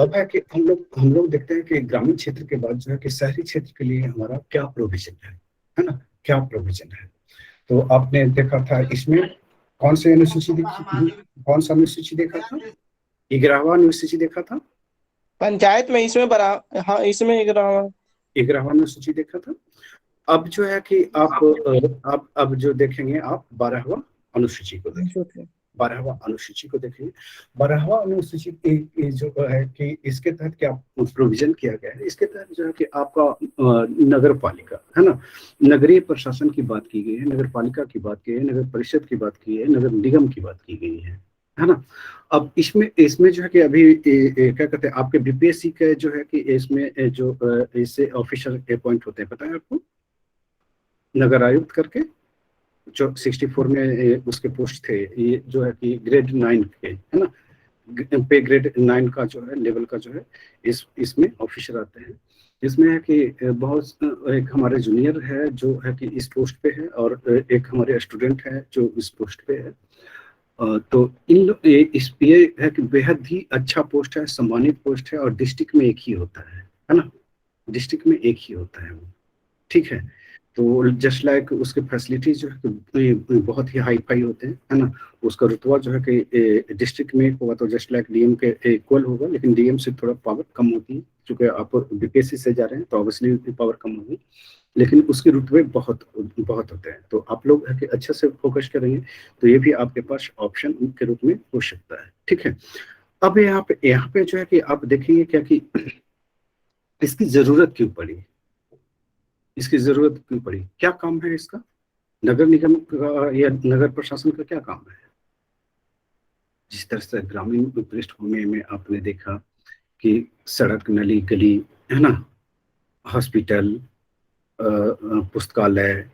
अब है कि हम लोग देखते हैं कि ग्रामीण क्षेत्र के बाद जो है कि शहरी क्षेत्र के लिए हमारा क्या प्रोविजन है ना, क्या प्रोविजन है। तो आपने देखा था इसमें कौन सी अनुसूची देखी, कौन सा अनुसूची देखा था, 11वां अनुसूची देखा था, पंचायत में इसमें बरा, हाँ इसमें 11। 11वां अनुसूची देखा था। अब जो है कि आप अब जो देखेंगे आप 12वां अनुसूची को देखेंगे, 12वां अनुसूची को देखेंगे। 12वां अनुसूची जो है कि इसके तहत क्या प्रोविजन किया गया है, इसके तहत जो है कि आपका नगर पालिका है ना, नगरीय प्रशासन की बात की गई है, नगर पालिका की बात की है, नगर परिषद की बात की है, नगर निगम की बात की गई है ना। अब इसमें इसमें जो है कि अभी क्या कहते हैं आपके बीपीएससी के जो है कि इसमें जो इससे ऑफिसर अपॉइंट होते हैं, पता है आपको, नगर आयुक्त करके, जो 64 में उसके पोस्ट थे, ये जो है कि ग्रेड 9 के है ना, पे ग्रेड 9 का जो है लेवल का जो है इसमें ऑफिसर आते हैं। इसमें है कि बहुत एक हमारे जूनियर है जो है कि इस पोस्ट पे है, और एक हमारे स्टूडेंट है जो इस पोस्ट पे है। तो इन लोग ये है कि बेहद ही अच्छा पोस्ट है, सम्मानित पोस्ट है, और डिस्ट्रिक्ट में एक ही होता है ना, डिस्ट्रिक्ट में एक ही होता है वो, ठीक है। तो जस्ट लाइक उसके फैसिलिटीज जो है कि बहुत ही हाई फाई होते हैं, है ना। उसका रुतबा जो है कि डिस्ट्रिक्ट में होगा तो जस्ट लाइक डीएम के इक्वल होगा, लेकिन डीएम से थोड़ा पावर कम होती है, क्योंकि आप बीपीएससी से जा रहे हैं तो ऑब्वियसली पावर कम होगी, लेकिन उसके रुतबे बहुत बहुत होते हैं। तो आप लोग है कि अच्छे से फोकस करेंगे तो ये भी आपके पास ऑप्शन के रूप में हो सकता है, ठीक है। अब यहाँ पे जो है कि आप देखेंगे क्या कि इसकी जरूरत क्यों पड़ी, इसकी जरूरत क्यों पड़ी, क्या काम है इसका, नगर निगम का या नगर प्रशासन का क्या काम है। जिस तरह से ग्रामीण पृष्ठभूमि में आपने देखा कि सड़क, नली, गली, है ना, हॉस्पिटल, पुस्तकालय,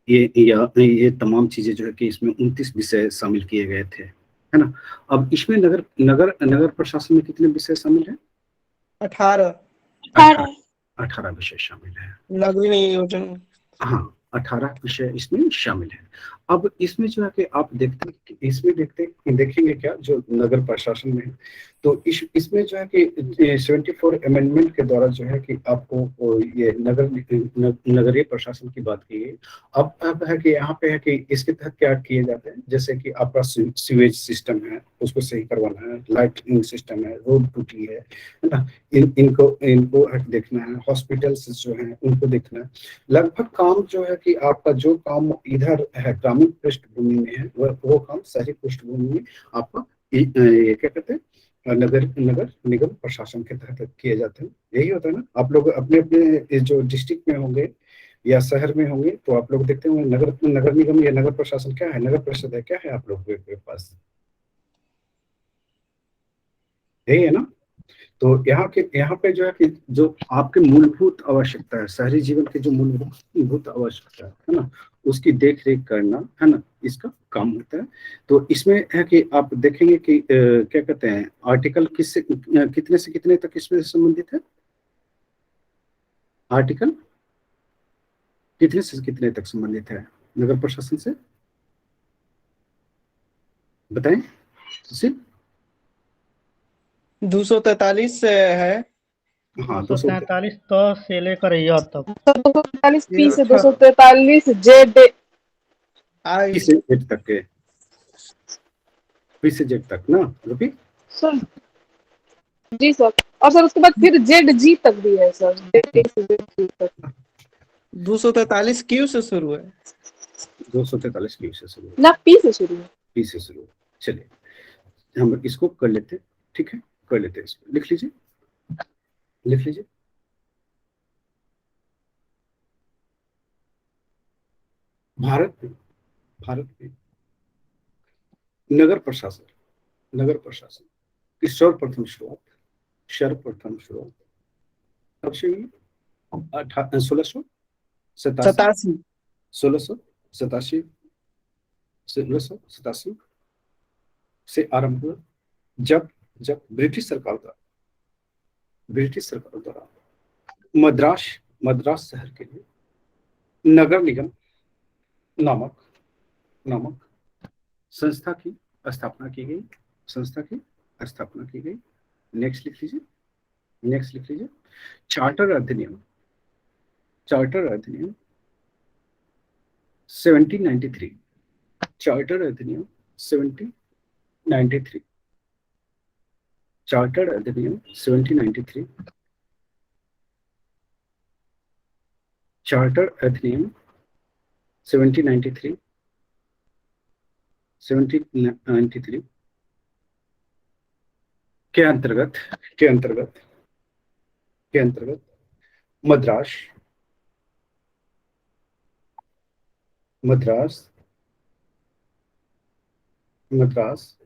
ये तमाम चीजें जो है कि इसमें 29 विषय शामिल किए गए थे, है ना। अब इसमें नगर नगर नगर प्रशासन में कितने विषय शामिल है, 18 18, 18 विषय शामिल है। नगरीय नियोजन। हाँ, 18 विषय इसमें शामिल है। अब इसमें जो है कि आप देखेंगे क्या जो नगर प्रशासन में है, तो इसमें जो है कि 74 अमेंडमेंट के द्वारा जो है कि आपको ये नगरीय प्रशासन की बात की है। अब है कि यहाँ पे है कि इसके तहत क्या किए जाते हैं, जैसे कि आपका सीवेज सिस्टम है उसको सही करवाना है, लाइटिंग सिस्टम है, रोड टूटी है ना, इनको इनको देखना है, हॉस्पिटल्स जो है उनको देखना है। लगभग काम जो है कि आपका जो काम इधर है ग्रामीण पृष्ठभूमि में है वो काम शहरी पृष्ठभूमि में आपका ये क्या कहते हैं नगर नगर निगम प्रशासन के तहत किए जाते हैं। यही होता है ना, आप लोग अपने अपने जो डिस्ट्रिक्ट में होंगे या शहर में होंगे तो आप लोग देखते होंगे नगर नगर निगम या नगर प्रशासन क्या है, नगर परिषद है, क्या है आप लोग के पास, यही है ना। तो यहाँ पे जो है कि जो आपके मूलभूत आवश्यकता है, शहरी जीवन के जो मूलभूत आवश्यकता है ना, उसकी देख रेख करना है ना, इसका काम होता है। तो इसमें है कि आप देखेंगे कि क्या कहते हैं आर्टिकल किससे कितने से कितने तक इसमें संबंधित है, आर्टिकल कितने से कितने तक संबंधित है नगर प्रशासन से, बताएं सुशील। 243 से है। हाँ, 243 तो से लेकर यह तक। 243 पी से अच्छा 243 जेड पी से जेड तक के, पी से जेड तक ना रूपी। सर। जी सर, और सर उसके बाद फिर जेड जी तक भी है सर, जेड से जेड जी तक। 243 क्यू से शुरू है। 243 की से शुरू, ना पी से शुरू है। पी से शुरू। चलिए हम इसको कर लेते हैं, ठीक है, कर लेते हैं, इसको लिख लीजिए, लिख लीजिए। भारत में नगर प्रशासन, नगर प्रशासन की सर्वप्रथम शुरुआत कब से हुई, 1687, 87। 1687, 1687 से आरंभ हुआ, जब जब ब्रिटिश सरकार द्वारा मद्रास मद्रास शहर के लिए नगर निगम नामक नामक संस्था की स्थापना की गई, संस्था की स्थापना की गई। नेक्स्ट लिख लीजिए, नेक्स्ट लिख लीजिए। चार्टर अधिनियम, चार्टर अधिनियम 1793, चार्टर अधिनियम 1793, चार्टर अधिनियम 1793, चार्टर अधिनियम 1793, 1793 के अंतर्गत, के अंतर्गत, के अंतर्गत मद्रास, मद्रास, मद्रास,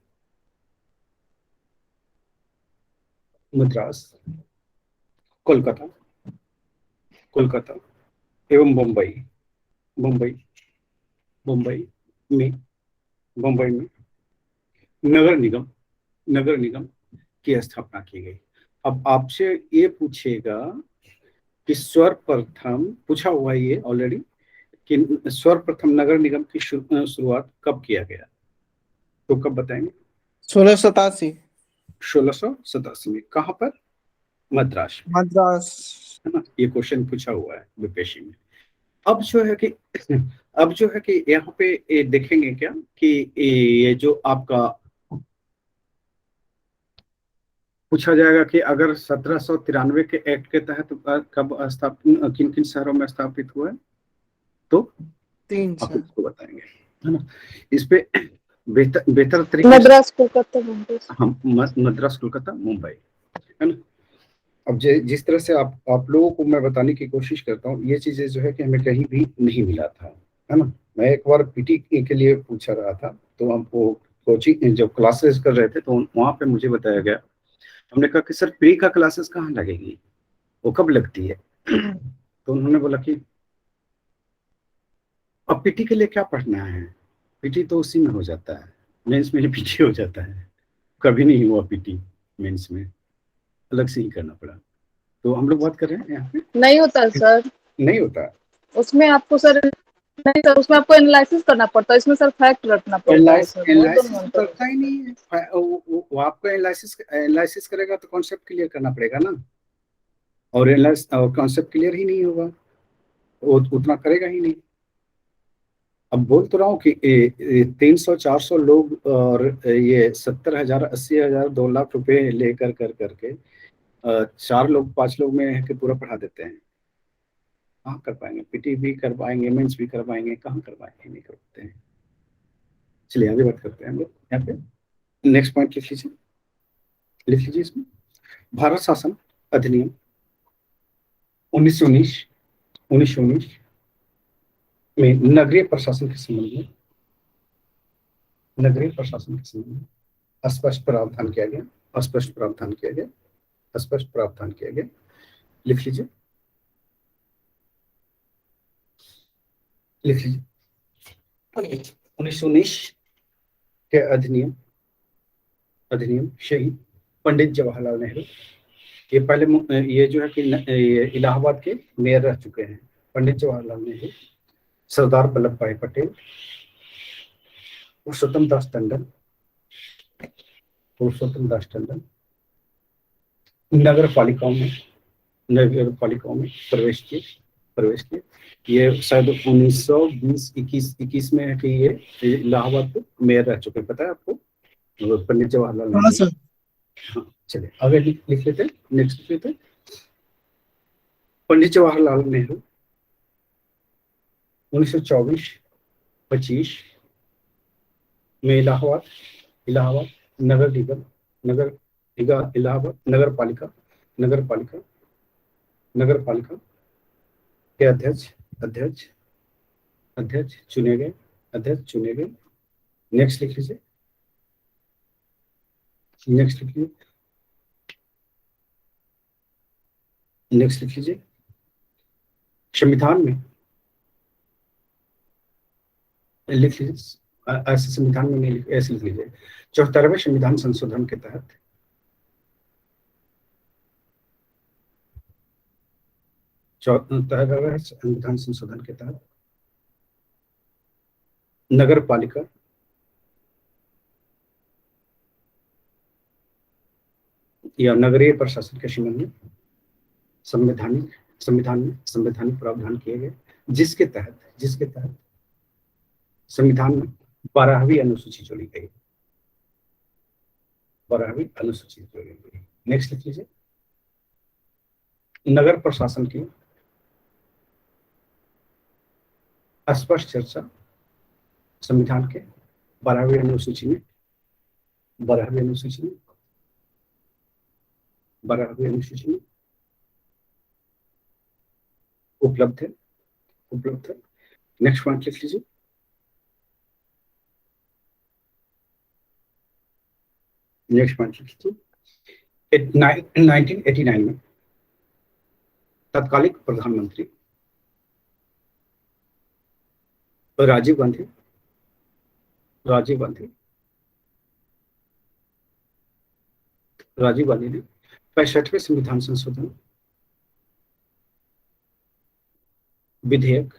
मद्रास, कोलकाता, कोलकाता एवं मुंबई, मुंबई, मुंबई में, मुंबई में नगर निगम, नगर निगम की स्थापना की गई। अब आपसे ये पूछेगा कि सर्वप्रथम, पूछा हुआ ये ऑलरेडी, कि सर्वप्रथम नगर निगम की शुरुआत कब किया गया, तो कब बताएंगे? 1687 1687 में। कहाँ पर? मद्रास में, मद्रास। है ना? ये क्वेश्चन पूछा हुआ है बीपीएससी में। अब जो है कि अब जो है कि यहाँ पे ये देखेंगे क्या कि ये जो आपका पूछा जाएगा कि अगर 1793 के एक्ट के तहत कब स्थापित, किन किन शहरों में स्थापित हुआ है, तो 3 आप से इसको बताएंगे, है ना? इस पे बेहतर बेहतर तरीके से मद्रास, कोलकाता, मुंबई। हम मद्रास, कोलकाता, मुंबई, है ना? अब जिस तरह से आप लोगों को मैं बताने की कोशिश करता हूँ, ये चीजें जो है कि हमें कहीं भी नहीं मिला था, है ना? मैं एक बार पीटी के लिए पूछा रहा था, तो हमको कोचिंग जब क्लासेस कर रहे थे तो वहां पे मुझे बताया गया, हमने कहा कि सर प्री का क्लासेस कहाँ लगेगी, वो कब लगती है? तो उन्होंने बोला कि अब पीटी के लिए क्या पढ़ना है, पीटी तो उसी में हो जाता है, मेंस में ही पीटी हो जाता है। कभी नहीं हुआ पीटी मेंस में, अलग से ही करना पड़ा। तो हम लोग बात कर रहे हैं यहाँ पे, नहीं होता सर, नहीं होता। उसमें आपको सर, नहीं सर, उसमें आपको एनालिसिस करना पड़ता है, इसमें सर फैक्ट रखना पड़ता है सर, वो दोनों एनालिसिस तो अंतर करता ही नहीं है। वो आपको एनालिसिस करेगा तो कॉन्सेप्ट क्लियर करना पड़ेगा ना, और एनालिसिस और कॉन्सेप्ट क्लियर ही नहीं होगा, वो उतना करेगा ही नहीं। अब बोल तो रहा हूँ कि 300-400 लोग और ये 70,000, 80,000, 2 लाख रुपए लेकर कर करके 4 लोग 5 लोग में है कि पूरा पढ़ा देते हैं। कहाँ कर पाएंगे? पीटी भी कर पाएंगे, मेंस भी कर पाएंगे, कहाँ कर पाएंगे? नहीं कर पाते हैं। चलिए आगे बात करते हैं हम लोग यहाँ पे। नेक्स्ट पॉइंट लिख लीजिए, लिख लीजिए इसमें। भारत शासन अधिनियम 1919, 1919 में नगरीय प्रशासन के संबंध में, नगरीय प्रशासन के संबंध में स्पष्ट प्रावधान किया गया, स्पष्ट प्रावधान किया गया, स्पष्ट प्रावधान किया गया। लिख लीजिए, लिख लीजिए। 1919 के अधिनियम, अधिनियम शहीद पंडित जवाहरलाल नेहरू, ये पहले ये जो है कि ये इलाहाबाद के मेयर रह चुके हैं, पंडित जवाहरलाल नेहरू, सरदार वल्लभ भाई पटेल, पुरुषोत्तम दास टंडन, पुरुषोत्तम दास टंडन नगर पालिकाओं में, नगर पालिकाओं में प्रवेश किए, प्रवेश किए। ये शायद 1920-21 में है कि ये इलाहाबाद के मेयर रह चुके हैं, पता है आपको, पंडित जवाहरलाल हाँ नेहरू। सर। हाँ, चलिए आगे लिख लेते हैं, नेक्स्ट लिख लेते हैं। पंडित जवाहरलाल नेहरू 1924-25 में इलाहाबाद, इलाहाबाद नगर निगम, नगर इलाहाबाद नगर पालिका, नगर पालिका, नगर पालिका के अध्यक्ष, अध्यक्ष, अध्यक्ष चुने गए, अध्यक्ष चुने गए। नेक्स्ट लिख लीजिए, नेक्स्ट लिख लीजिए, नेक्स्ट लिख लीजिए। संविधान में लिख लीजिए, ऐसे संविधान में नहीं, ऐसे लिख लीजिए। 74वें संविधान संशोधन के तहत, 74वें संविधान संशोधन के तहत नगर पालिका, या नगरीय प्रशासन के संबंध में संवैधानिक प्रावधान किए गए, जिसके तहत संविधान में 12वीं अनुसूची जोड़ी गई। 12वीं अनुसूची जोड़ी गई। नेक्स्ट लिख लीजिए। नगर प्रशासन की स्पष्ट चर्चा संविधान के 12वीं अनुसूची में 12वीं अनुसूची में उपलब्ध है। नेक्स्ट पॉइंट लिख लीजिए। नेक्स्ट पॉइंट लिख लीजिए। 1989 में तत्कालिक प्रधानमंत्री राजीव गांधी ने 65वें संविधान संशोधन विधेयक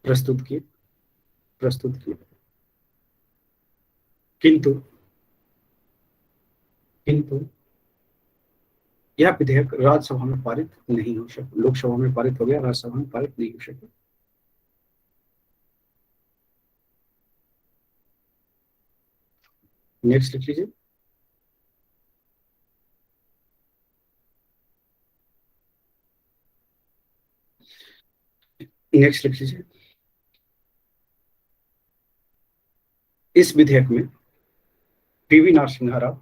प्रस्तुत किए। किंतु यह विधेयक राज्यसभा में पारित नहीं हो सका। लोकसभा में पारित हो गया, राज्यसभा में पारित नहीं हो सका। नेक्स्ट लिख लीजिए। इस विधेयक में पीवी नरसिम्हा राव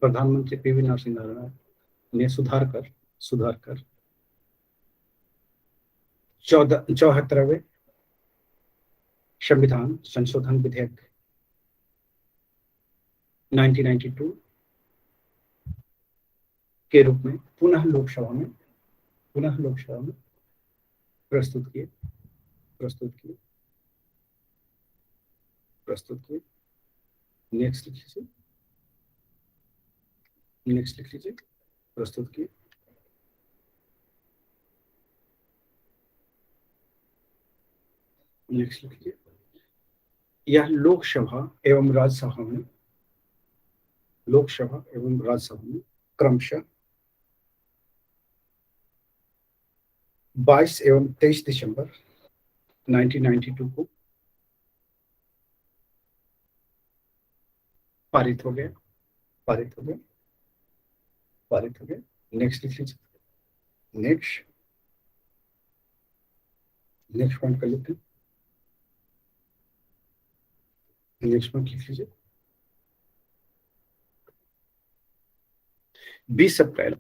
प्रधानमंत्री पीवी नरसिम्हा राव ने सुधार कर 74वें संविधान संशोधन विधेयक 1992 के रूप में पुनः लोकसभा में प्रस्तुत किए। नेक्स्ट लिख लीजिए। प्रस्तुत किए। नेक्स्ट लिख लीजिए। यह लोकसभा एवं राज्यसभा में क्रमशः 22 एवं 23 दिसंबर 1992 को पारित हो गया। नेक्स्ट लिख लीजिए। नेक्स्ट पॉइंट कर लेते हैं। नेक्स्ट पॉइंट लिख लीजिए। 20 अप्रैल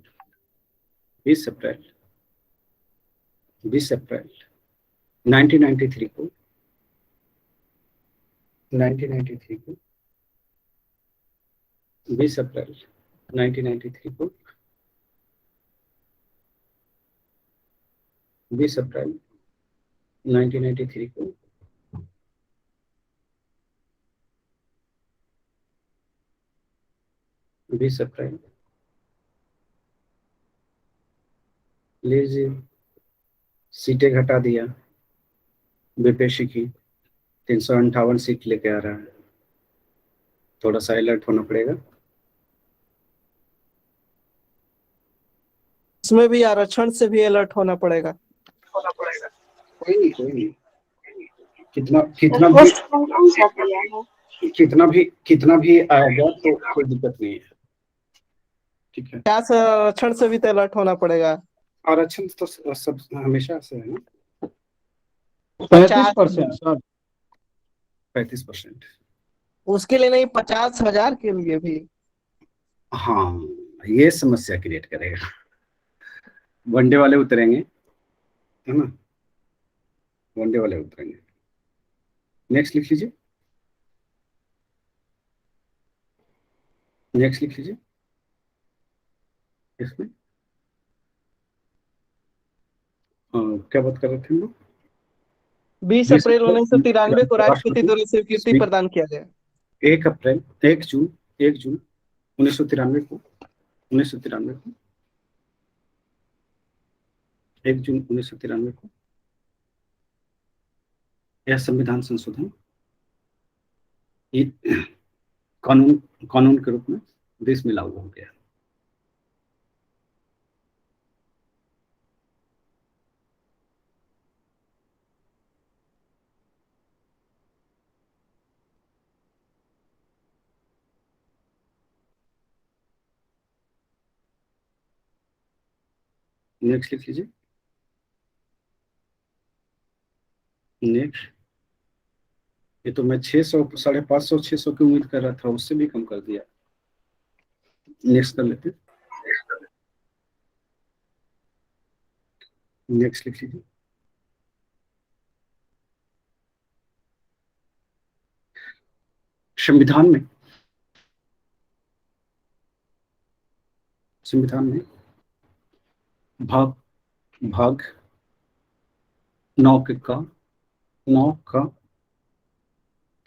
1993 को 20 अप्रैल 1993 को 20 अप्रैल 1993 को लीजिए सीटें घटा दिया। बीपीएससी की 358 सीट लेके आ रहा है। थोड़ा सा अलर्ट होना पड़ेगा। इसमें भी आरक्षण से भी अलर्ट होना पड़ेगा। कोई नहीं कितना भी आएगा तो कोई दिक्कत नहीं है। ठीक है। क्या आरक्षण से भी तो अलर्ट होना पड़ेगा। आरक्षण तो सब हमेशा से है ना। 35% सर। 35%। उसके लिए नहीं, 50,000 के लिए भी। हाँ, ये समस्या क्रिएट करेगा। वनडे वाले उतरेंगे, है ना। वनडे वाले उतरेंगे। नेक्स्ट लिख लीजिए। इसमें क्या बात कर रहे थे हम लोग। 20 अप्रैल 1993 को राष्ट्रपति द्वारा स्वीकृति प्रदान किया गया। 1 जून 1993 को 1 जून 1993 को यह संविधान संशोधन ये कानून के रूप में देश में लागू हो गया। नेक्स्ट लिख लीजिए। नेक्स्ट, ये तो मैं 600 550 600 की उम्मीद कर रहा था, उससे भी कम कर दिया। नेक्स्ट कर लेते। नेक्स्ट लिख लीजिए। संविधान में भाग 9 का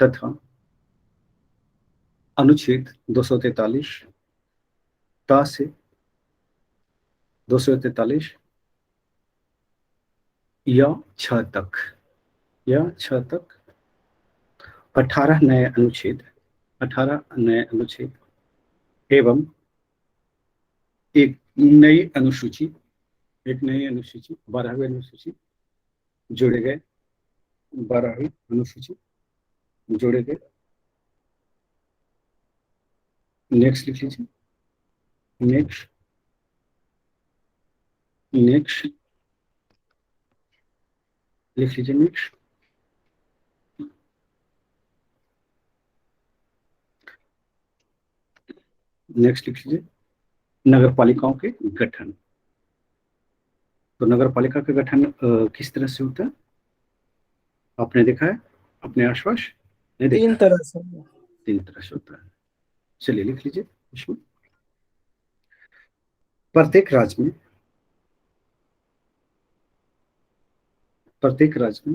तथा अनुच्छेद 243 से 243 या 6 तक 18 नए अनुच्छेद एवं एक नई अनुसूची 12वीं अनुसूची जोड़े गए। 12वीं अनुसूची जोड़े गए। नेक्स्ट लिख लीजिए। नेक्स्ट लिख लीजिए। नेक्स्ट लिख लीजिए। नगर पालिकाओं के गठन। तो नगर पालिका का गठन किस तरह से होता है, आपने देखा है अपने आसपास? नहीं देखा? 3 तरह से। 3 तरह से होता है। चलिए लिख लीजिए। इसमें प्रत्येक राज्य में प्रत्येक राज्य में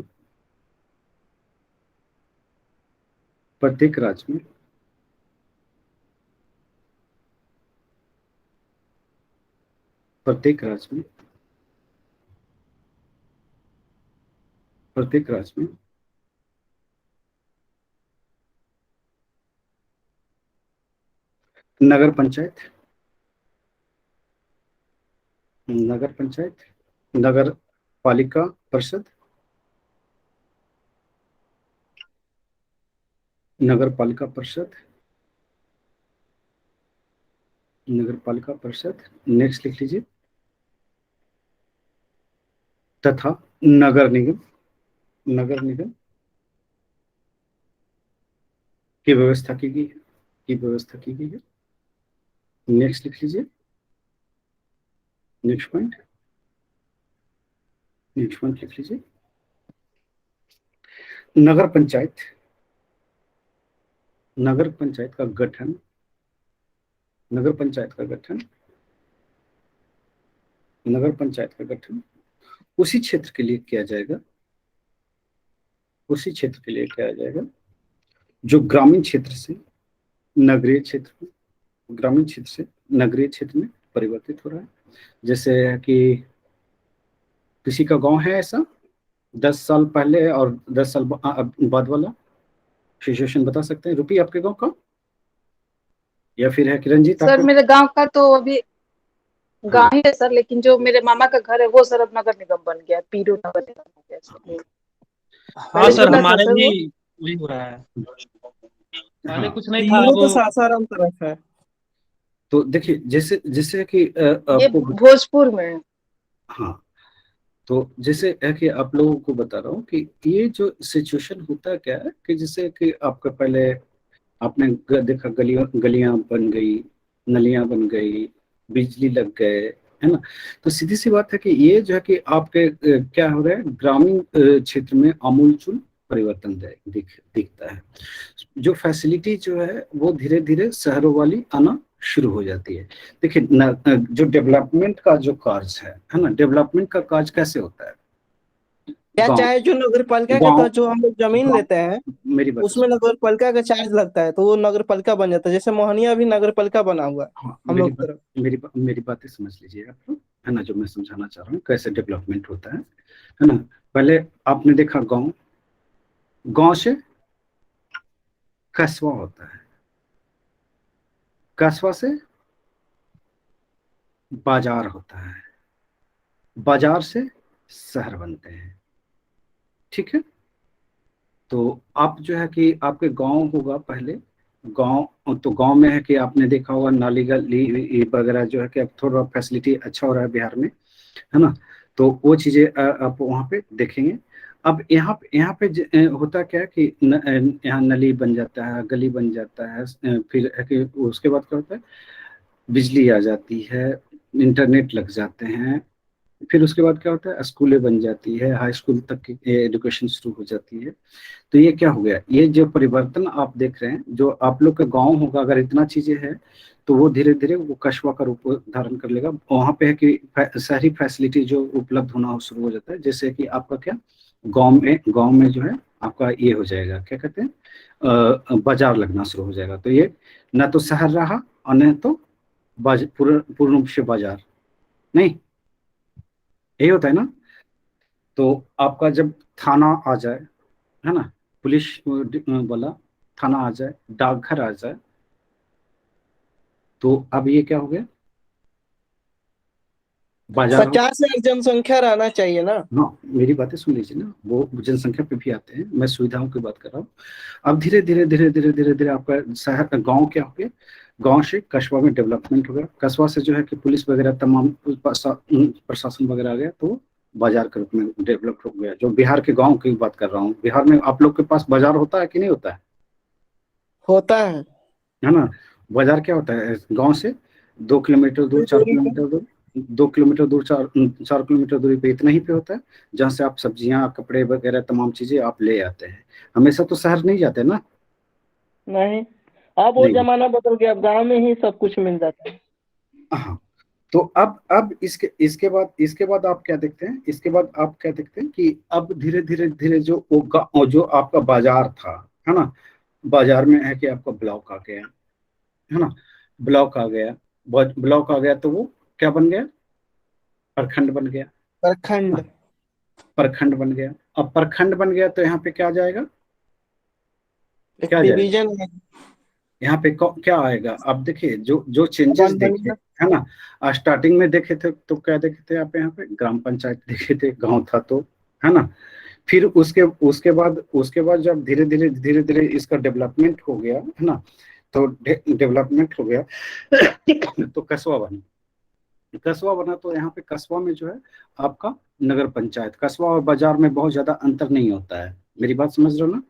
प्रत्येक राज्य में नगर पंचायत, नगर पालिका परिषद, नगर पालिका परिषद। नेक्स्ट लिख लीजिए। तथा नगर निगम की व्यवस्था की गई है। नेक्स्ट लिख लीजिए। नेक्स्ट पॉइंट लिख लीजिए। नगर पंचायत का गठन उसी क्षेत्र के लिए किया जाएगा जो ग्रामीण क्षेत्र से नगरीय क्षेत्र में परिवर्तित हो रहा है। जैसे कि किसी का गांव है ऐसा 10 साल पहले और 10 साल बाद वाला सिचुएशन बता सकते हैं? रूपी आपके गांव का, या फिर है कि रंजीत? सर मेरे गांव का तो अभी गांव ही है सर, लेकिन जो मेरे मामा का घर है वो सर अब नगर निगम बन गया, पीरू नगर निगम हो गया सर। हाँ सर, हमारे भी वही हो रहा है। पहले कुछ नहीं था, तो सासाराम तरफ है। तो देखिए जैसे कि ये भोजपुर में है। हाँ, तो जैसे है कि आप लोगों को बता रहा हूँ कि ये जो सिचुएशन होता है क्या है कि जैसे कि आपका पहले आपने देखा गलियां बन गई, नलियां बन गई, बिजली लग गए, है ना। तो सीधी सी बात है कि ये जो है कि आपके क्या हो रहा है, ग्रामीण क्षेत्र में आमूलचूल परिवर्तन दिखता है। जो फैसिलिटी जो है वो धीरे धीरे शहरों वाली आना शुरू हो जाती है। देखिए जो डेवलपमेंट का जो कार्य है ना, डेवलपमेंट का कार्य कैसे होता है? क्या चाहे जो नगर पालिका का जो हम लोग जमीन लेते हैं, मेरी बात उसमें नगर पालिका का चार्ज लगता है, तो वो नगर पालिका बन जाता है। जैसे मोहनिया भी नगर पालिका बना हुआ है। हाँ, हम लोग तरफ मेरी बातें समझ लीजिए आप लोग, है ना, जो मैं समझाना चाह रहा हूँ कैसे डेवलपमेंट होता है ना। पहले आपने देखा गांव गांव से कस्बा होता है, कस्बा से बाजार होता है, बाजार से शहर बनते हैं। ठीक है, तो आप जो है कि आपके गांव होगा पहले, गांव तो गांव में है कि आपने देखा होगा नाली गली वगैरह जो है कि अब थोड़ा फैसिलिटी अच्छा हो रहा है बिहार में, है ना। तो वो चीजें आप वहाँ पे देखेंगे। अब यहाँ पे होता क्या है कि यहाँ नली बन जाता है, गली बन जाता है, फिर है कि उसके बाद क्या होता है, बिजली आ जाती है, इंटरनेट लग जाते हैं, फिर उसके बाद क्या होता है, स्कूलें बन जाती है, हाई स्कूल तक की एजुकेशन शुरू हो जाती है। तो ये क्या हो गया, ये जो परिवर्तन आप देख रहे हैं, जो आप लोग का गांव होगा अगर इतना चीजें है, तो वो धीरे धीरे वो कस्बा का रूप धारण कर लेगा। वहां पे है कि शहरी फैसिलिटी जो उपलब्ध होना शुरू हो जाता है, जैसे कि आपका क्या, गांव में जो है आपका ये हो जाएगा, क्या कहते हैं, बाजार लगना शुरू हो जाएगा। तो ये न तो शहर रहा और न तो पूर्ण रूप से बाजार नहीं, यही होता है ना। तो आपका जब थाना आ जाए, है ना, पुलिस वाला थाना आ जाए, डाकघर आ जाए, तो अब ये क्या हो गया, बाजार हो। 50 लाख जनसंख्या रहना चाहिए ना। हाँ, मेरी बातें सुन लीजिए ना, वो जनसंख्या पे भी आते हैं, मैं सुविधाओं की बात कर रहा हूँ। अब धीरे धीरे धीरे धीरे धीरे धीरे आपका शहर गांव क्या हो गया, गांव से कस्बा में डेवलपमेंट हो गया, कस्बा से जो है कि पुलिस वगैरह तमाम प्रशासन वगैरह आ गया, तो बाजार के रूप में डेवलप हो गया। जो बिहार के गांव की बात कर रहा हूँ, बिहार में आप लोग के पास बाजार होता है कि नहीं होता होता है। है ना। बाजार क्या होता है, गांव से 2 किलोमीटर दूर, 4 किलोमीटर दूर, 2 किलोमीटर दूर, 4 किलोमीटर दूरी पे इतना ही पे होता है, जहाँ से आप सब्जियां, कपड़े वगैरह तमाम चीजें आप ले आते हैं। हमेशा तो शहर नहीं जाते ना। नहीं, अब वो नहीं, जमाना बदल गया, अब गांव में ही सब कुछ मिल जाता है। हाँ। तो अब इसके बाद आप क्या देखते हैं, इसके बाद आप क्या देखते हैं कि अब धीरे धीरे धीरे जो जो आपका बाजार था, है ना, बाजार में है कि आपका ब्लॉक आ गया, है ना, ब्लॉक आ गया, ब्लॉक आ गया, तो वो क्या बन गया, प्रखंड बन गया, प्रखंड। प्रखंड बन गया। अब प्रखंड बन गया तो यहाँ पे क्या जाएगा, एक क्या जाएगा, डिवीजन है। यहाँ पे क्या आएगा। अब देखिए जो जो चेंजेस वन बन देखे, गया। है ना, स्टार्टिंग में देखे थे तो क्या देखे थे आप, यहाँ पे ग्राम पंचायत देखे थे, गांव था तो, है ना। फिर उसके बाद जब धीरे धीरे धीरे धीरे इसका डेवलपमेंट हो गया, है ना, तो डेवलपमेंट हो गया तो कस्बा बना, कस्बा बना। तो यहाँ पे कस्बा में जो है आपका नगर पंचायत, कस्बा और बाजार में बहुत ज्यादा अंतर नहीं होता है, मेरी बात समझ रहे हो ना।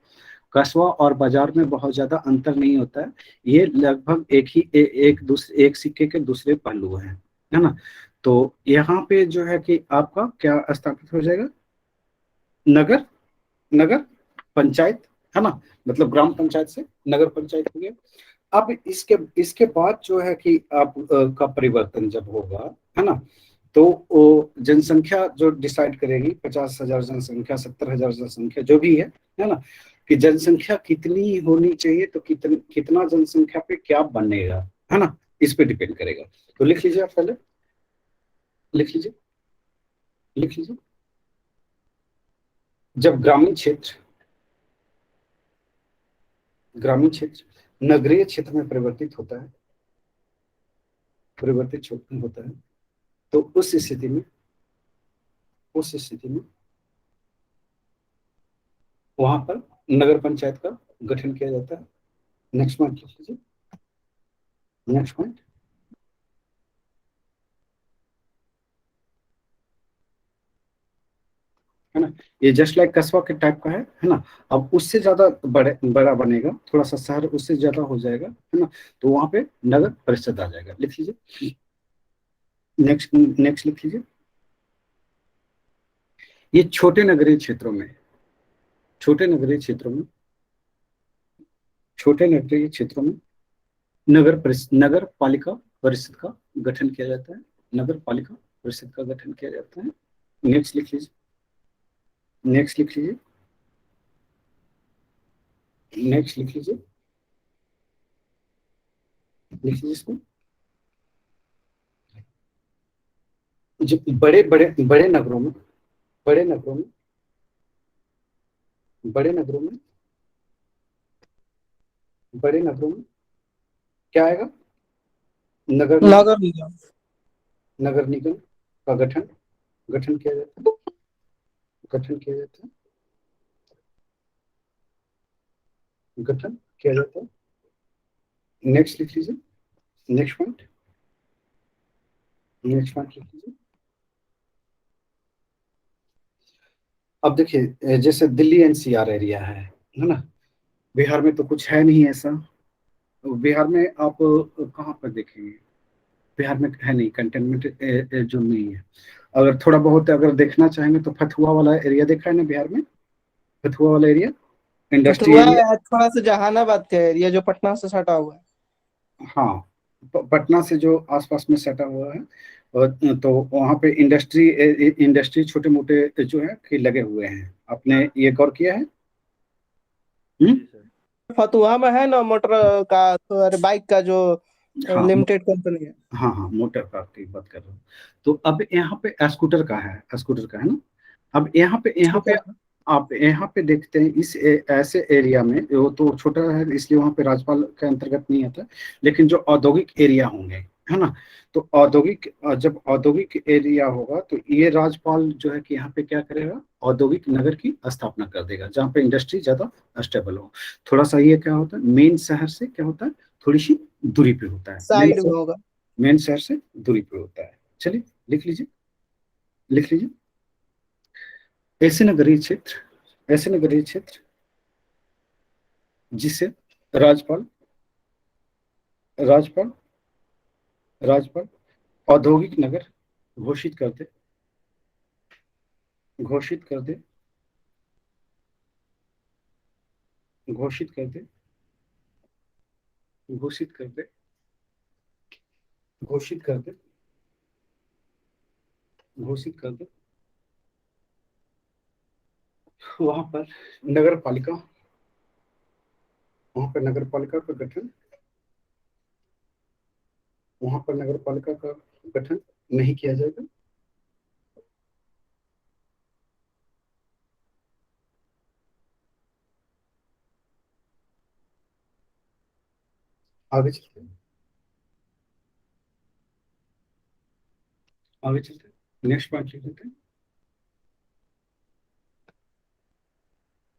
कस्बा और बाजार में बहुत ज्यादा अंतर नहीं होता है, ये लगभग एक ही एक सिक्के के दूसरे पहलू हैं, है ना। तो यहाँ पे जो है कि आपका क्या स्थापित हो जाएगा, नगर नगर पंचायत, है ना, मतलब ग्राम पंचायत से नगर पंचायत हो गया। अब इसके इसके बाद जो है कि आप का परिवर्तन जब होगा, है ना, तो वो जनसंख्या जो डिसाइड करेगी, 50,000 जनसंख्या, 70,000 जनसंख्या, जो भी है ना, कि जनसंख्या कितनी होनी चाहिए, तो कितना जनसंख्या पे क्या बनेगा, है ना, इस पे डिपेंड करेगा। तो लिख लीजिए आप, पहले लिख लीजिए, लिख लीजिए। जब ग्रामीण क्षेत्र नगरीय क्षेत्र में परिवर्तित होता है, तो उस स्थिति में वहां पर नगर पंचायत का गठन किया जाता है। नेक्स्ट पॉइंट लिख लीजिए, नेक्स्ट पॉइंट। है ना, ये जस्ट लाइक कस्बा के टाइप का है ना। अब उससे ज्यादा बड़ा बनेगा, थोड़ा सा शहर उससे ज्यादा हो जाएगा, है ना, तो वहां पे नगर परिषद आ जाएगा। लिख लीजिए, नेक्स्ट नेक्स्ट लिख लीजिए। ये छोटे नगरीय क्षेत्रों में छोटे नगरीय क्षेत्रों में नगर पालिका परिषद का गठन किया जाता है, नगर पालिका परिषद का गठन किया जाता है। नेक्स्ट लिख लीजिए, नेक्स्ट लिख लीजिए, नेक्स्ट लिख लीजिए, लिख लीजिए इसको। जो बड़े नगरों में बड़े नगरों में बड़े नगरों में क्या आएगा? नगर नगर निगम। नगर निगम का गठन गठन किया जाता है, गठन किया जाता है, गठन किया जाता है। नेक्स्ट लिख लीजिए, नेक्स्ट पॉइंट, नेक्स्ट पॉइंट लिख लीजिए। अब देखिए जैसे दिल्ली एनसीआर एरिया है ना, बिहार में तो कुछ है नहीं ऐसा। बिहार में आप कहाँ पर देखेंगे? बिहार में है नहीं, कंटेनमेंट जोन नहीं है। अगर थोड़ा बहुत अगर देखना चाहेंगे तो फतुहा वाला एरिया देखा है ना बिहार में, फतुहा वाला एरिया, इंडस्ट्री फतुहा एरिया। थोड़ा सा जहानाबाद का एरिया जो पटना से सटा हुआ है। हाँ, पटना से जो आसपास में सटा हुआ है, तो वहाँ पे इंडस्ट्री छोटे मोटे जो है कि लगे हुए हैं। आपने ये गौर किया है? फतुहा में है ना मोटर का, तो अरे बाइक का जो हाँ लिमिटेड कंपनी है। हाँ हाँ, मोटर कार की बात कर रहा हूँ। तो अब यहाँ पे स्कूटर का है ना। अब यहाँ पे आप यहाँ पे देखते हैं इस ऐसे एरिया में, वो तो छोटा है इसलिए वहाँ पे राज्यपाल के अंतर्गत नहीं आता, लेकिन जो औद्योगिक एरिया होंगे, है ना, तो जब औद्योगिक एरिया होगा तो ये राज्यपाल जो है कि यहाँ पे क्या करेगा, औद्योगिक नगर की स्थापना कर देगा जहाँ पे इंडस्ट्री ज्यादा स्टेबल हो। थोड़ा सा ये क्या होता है, मेन शहर से क्या होता है, थोड़ी सी दूरी पे होता है, साइड में होगा। मेन शहर से दूरी पे होता है। चलिए लिख लीजिए, लिख लीजिए। ऐसे नगरीय क्षेत्र, ऐसे नगरीय क्षेत्र जिसे राज्यपाल राज्यपाल राज्यपाल औद्योगिक नगर घोषित कर दे, घोषित कर दे, घोषित कर दे, घोषित कर दे, घोषित कर दे, घोषित कर दे, वहां पर नगर पालिका, वहां पर नगर पालिका का गठन, वहां पर नगर पालिका का गठन नहीं किया जाएगा। आगे चलते हैं, आगे चलते हैं, नेक्स्ट पॉइंट लिख लेते हैं।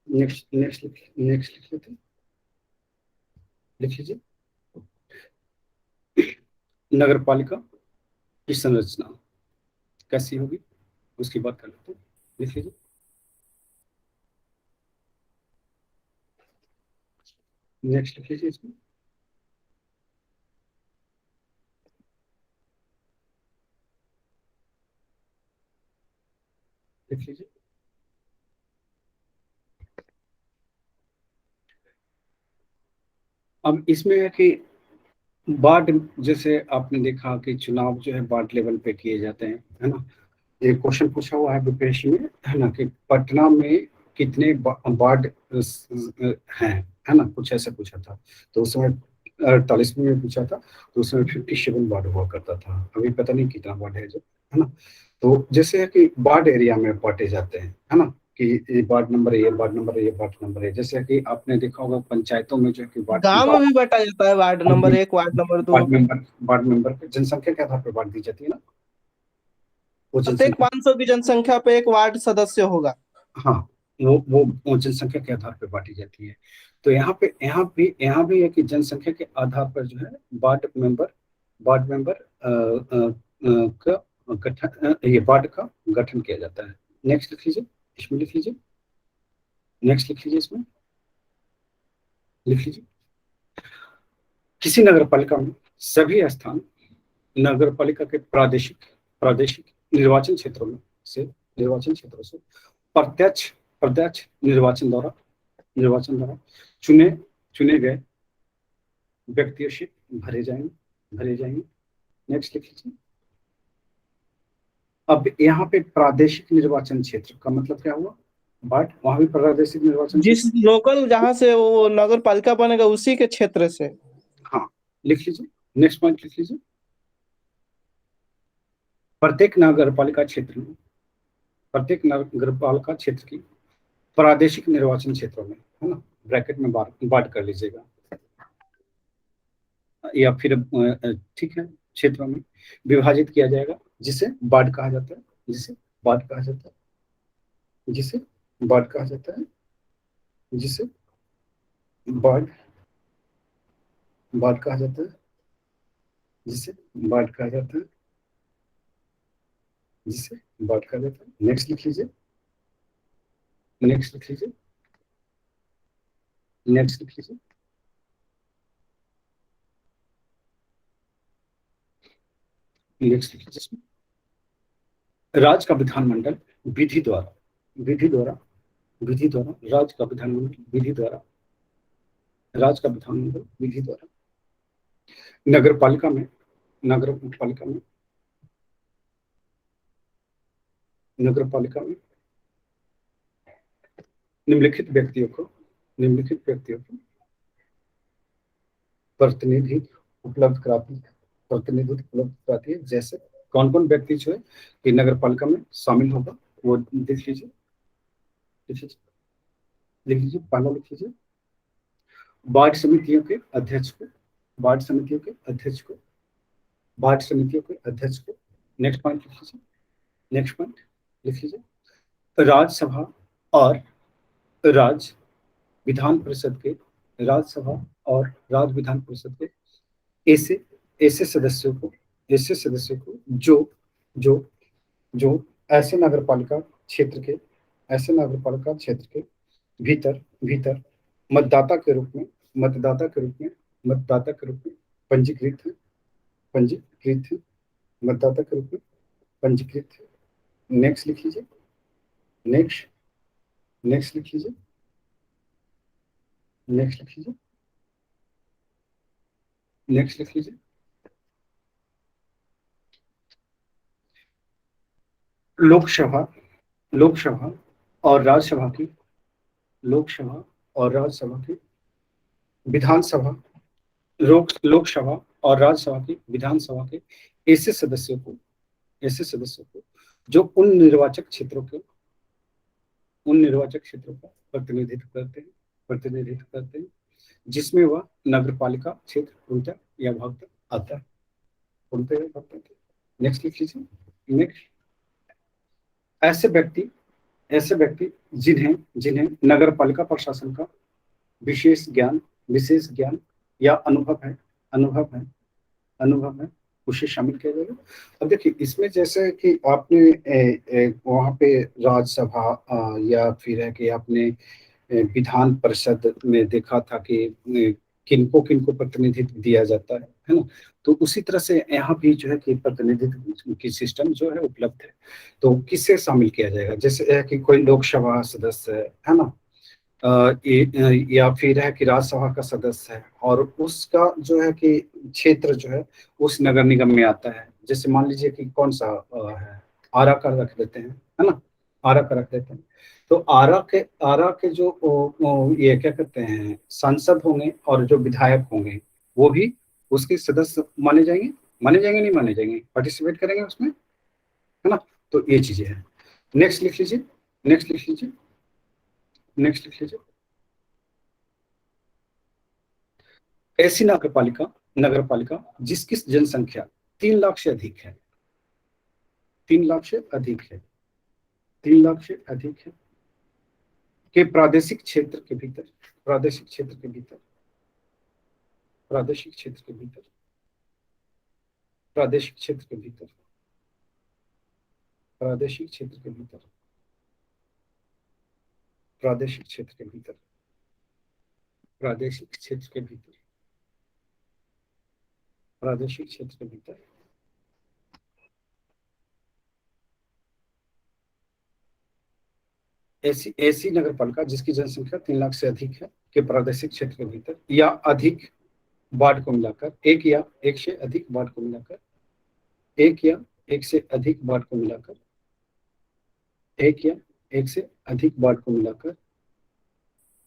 नेक्स्ट लिख लेते हैं, लिख लीजिए। नगर पालिका की संरचना कैसी होगी उसकी बात कर लेते हैं, लिख लीजिए। नेक्स्ट लिख लीजिए इसमें, लिख लीजिए। अब इसमें है कि वार्ड, जैसे आपने देखा कि चुनाव जो है वार्ड लेवल पे किए जाते हैं, है ना। एक क्वेश्चन पूछा हुआ है बीपीएससी में, है ना, कि पटना में कितने वार्ड हैं, है ना, कुछ ऐसा पूछा था। तो उस समय 48 में पूछा था, तो उसमें 57 वार्ड हुआ करता था। अभी पता नहीं कितना वार्ड है जो, है ना। तो जैसे है कि वार्ड एरिया में बांटे जाते हैं, है ना, कि ये वार्ड नंबर है, ये वार्ड नंबर है, ये वार्ड नंबर है। जैसे कि आपने देखा होगा पंचायतों में जो है कि गांव में भी बांटा जाता है, ward number 1, ward number 2। Ward member पे जनसंख्या के आधार पर बांट दी जाती है ना, वो प्रत्येक जनसंख्या, 500 की जनसंख्या पे एक वार्ड सदस्य होगा। हाँ, वो जनसंख्या के आधार पर बांटी जाती है। तो यहाँ भी है कि जनसंख्या के आधार पर जो है वार्ड मेंबर का गठन, ये वार्ड का गठन किया जाता है। नेक्स्ट लिख लीजिए, इसमें लिख लीजिए, नेक्स्ट लिख लीजिए, इसमें लिख लीजिए। किसी नगर पालिका में सभी स्थान नगर पालिका के प्रादेशिक निर्वाचन क्षेत्रों से प्रत्यक्ष प्रत्यक्ष निर्वाचन द्वारा चुने चुने गए व्यक्तियों से भरे जाएंगे। नेक्स्ट लिख लीजिए। अब यहाँ पे प्रादेशिक निर्वाचन क्षेत्र का मतलब क्या हुआ, बट वहां भी प्रादेशिक निर्वाचन जिस लोकल जहां से वो नगर पालिका बनेगा उसी के क्षेत्र से। हाँ, लिख लीजिए, नेक्स्ट पॉइंट लिख लीजिए। प्रत्येक नगर पालिका क्षेत्र में, प्रत्येक नगर पालिका क्षेत्र की प्रादेशिक निर्वाचन क्षेत्रों में, है ना, ब्रैकेट में बांट कर लीजिएगा, या फिर ठीक है क्षेत्रों में विभाजित किया जाएगा, जिसे बाढ़ कहा जाता है, जिसे बाढ़ कहा जाता है, जिसे बाढ़ कहा जाता है, जिसे बाढ़ बाढ़ कहा जाता है, जिसे बाढ़ कहा जाता है, जिसे बाढ़ कहा जाता है। नेक्स्ट लिख लीजिए, नेक्स्ट लिख लीजिए, नेक्स्ट लिख लीजिए, नेक्स्ट लिख लीजिए। राज्य का विधानमंडल विधि द्वारा, विधि द्वारा, विधि द्वारा, राज्य का विधानमंडल विधि द्वारा, राज्य का विधानमंडल विधि द्वारा नगर पालिका में, नगर पालिका में, नगर पालिका में निम्नलिखित व्यक्तियों को, निम्नलिखित व्यक्तियों को प्रतिनिधि उपलब्ध कराती है, प्रतिनिधि उपलब्ध कराती है। जैसे कौन कौन व्यक्ति जो है कि नगर पालिका में शामिल होगा वो देख लीजिए, लिख लीजिए, पहला लिख लीजिए। वार्ड समितियों के अध्यक्ष को, वार्ड समितियों के अध्यक्ष को, वार्ड समितियों के अध्यक्ष को। नेक्स्ट पॉइंट लिख लीजिए, नेक्स्ट पॉइंट लिख लीजिए। राज्यसभा और राज्य विधान परिषद के, राज्यसभा और राज्य विधान परिषद के ऐसे ऐसे सदस्यों को, ऐसे सदस्यों को जो जो जो ऐसे नगरपालिका क्षेत्र के, ऐसे नगरपालिका क्षेत्र के भीतर भीतर मतदाता के रूप में, मतदाता के रूप में, मतदाता के रूप में पंजीकृत है, पंजीकृत है, मतदाता के रूप में पंजीकृत है। नेक्स्ट लिख लीजिए, नेक्स्ट, नेक्स्ट लिख लीजिए, नेक्स्ट लिख लीजिए, नेक्स्ट लिख लीजिए। लोकसभा, लोकसभा और राज्यसभा की, लोकसभा और राज्यसभा की विधानसभा, लोकसभा और राज्यसभा की विधानसभा के ऐसे सदस्यों को, ऐसे सदस्यों को जो उन निर्वाचक क्षेत्रों के, उन निर्वाचक क्षेत्रों का प्रतिनिधित्व करते हैं, प्रतिनिधित्व करते हैं जिसमें वह नगरपालिका क्षेत्र पूर्णतः या भागतः आता है, पूर्णतः या भागतः आता है। नेक्स्ट लिख लीजिए, नेक्स्ट। ऐसे व्यक्ति, ऐसे व्यक्ति जिन्हें जिन्हें नगरपालिका प्रशासन का विशेष ज्ञान, विशेष ज्ञान या अनुभव है, अनुभव है, अनुभव है, उसे शामिल किया जाएगा। अब देखिए इसमें जैसे कि आपने वहाँ पे राज्यसभा या फिर है कि आपने विधान परिषद में देखा था कि किनको किनको प्रतिनिधित्व दिया जाता है ना। तो उसी तरह से यहाँ भी जो है कि प्रतिनिधित्व की सिस्टम जो है उपलब्ध है। तो किससे शामिल किया जाएगा, जैसे है कि कोई लोकसभा सदस्य है ना, या फिर है कि राज्यसभा का सदस्य है और उसका जो है कि क्षेत्र जो है उस नगर निगम में आता है। जैसे मान लीजिए कि कौन सा है, आरा का रख देते हैं, है ना, आरा का रख देते हैं। तो आरा के जो ये क्या कहते हैं सांसद होंगे और जो विधायक होंगे वो भी उसके सदस्य माने जाएंगे, माने जाएंगे, नहीं माने जाएंगे, पार्टिसिपेट करेंगे उसमें, है ना। तो ये चीजें हैं। नेक्स्ट लिख लीजिए, नेक्स्ट लिख लीजिए, नेक्स्ट लिख लीजिए। ऐसी नगरपालिका, नगरपालिका जिसकी जनसंख्या 3 लाख से अधिक है, 3 लाख से अधिक है, 3 लाख से अधिक है के प्रादेशिक क्षेत्र के भीतर, प्रादेशिक क्षेत्र के भीतर, प्रादेशिक क्षेत्र के भीतर, प्रादेशिक क्षेत्र के भीतर, प्रादेशिक क्षेत्र के भीतर, प्रादेशिक क्षेत्र के भीतर, प्रादेशिक क्षेत्र के भीतर, प्रादेशिक क्षेत्र के भीतर ऐसी ऐसी नगरपालिका जिसकी जनसंख्या 3 लाख से अधिक है के प्रादेशिक क्षेत्र के भीतर या अधिक वार्ड को मिलाकर, एक या एक से अधिक वार्ड को मिलाकर, एक या एक से अधिक वार्ड को मिलाकर, एक या एक से अधिक वार्ड को मिलाकर,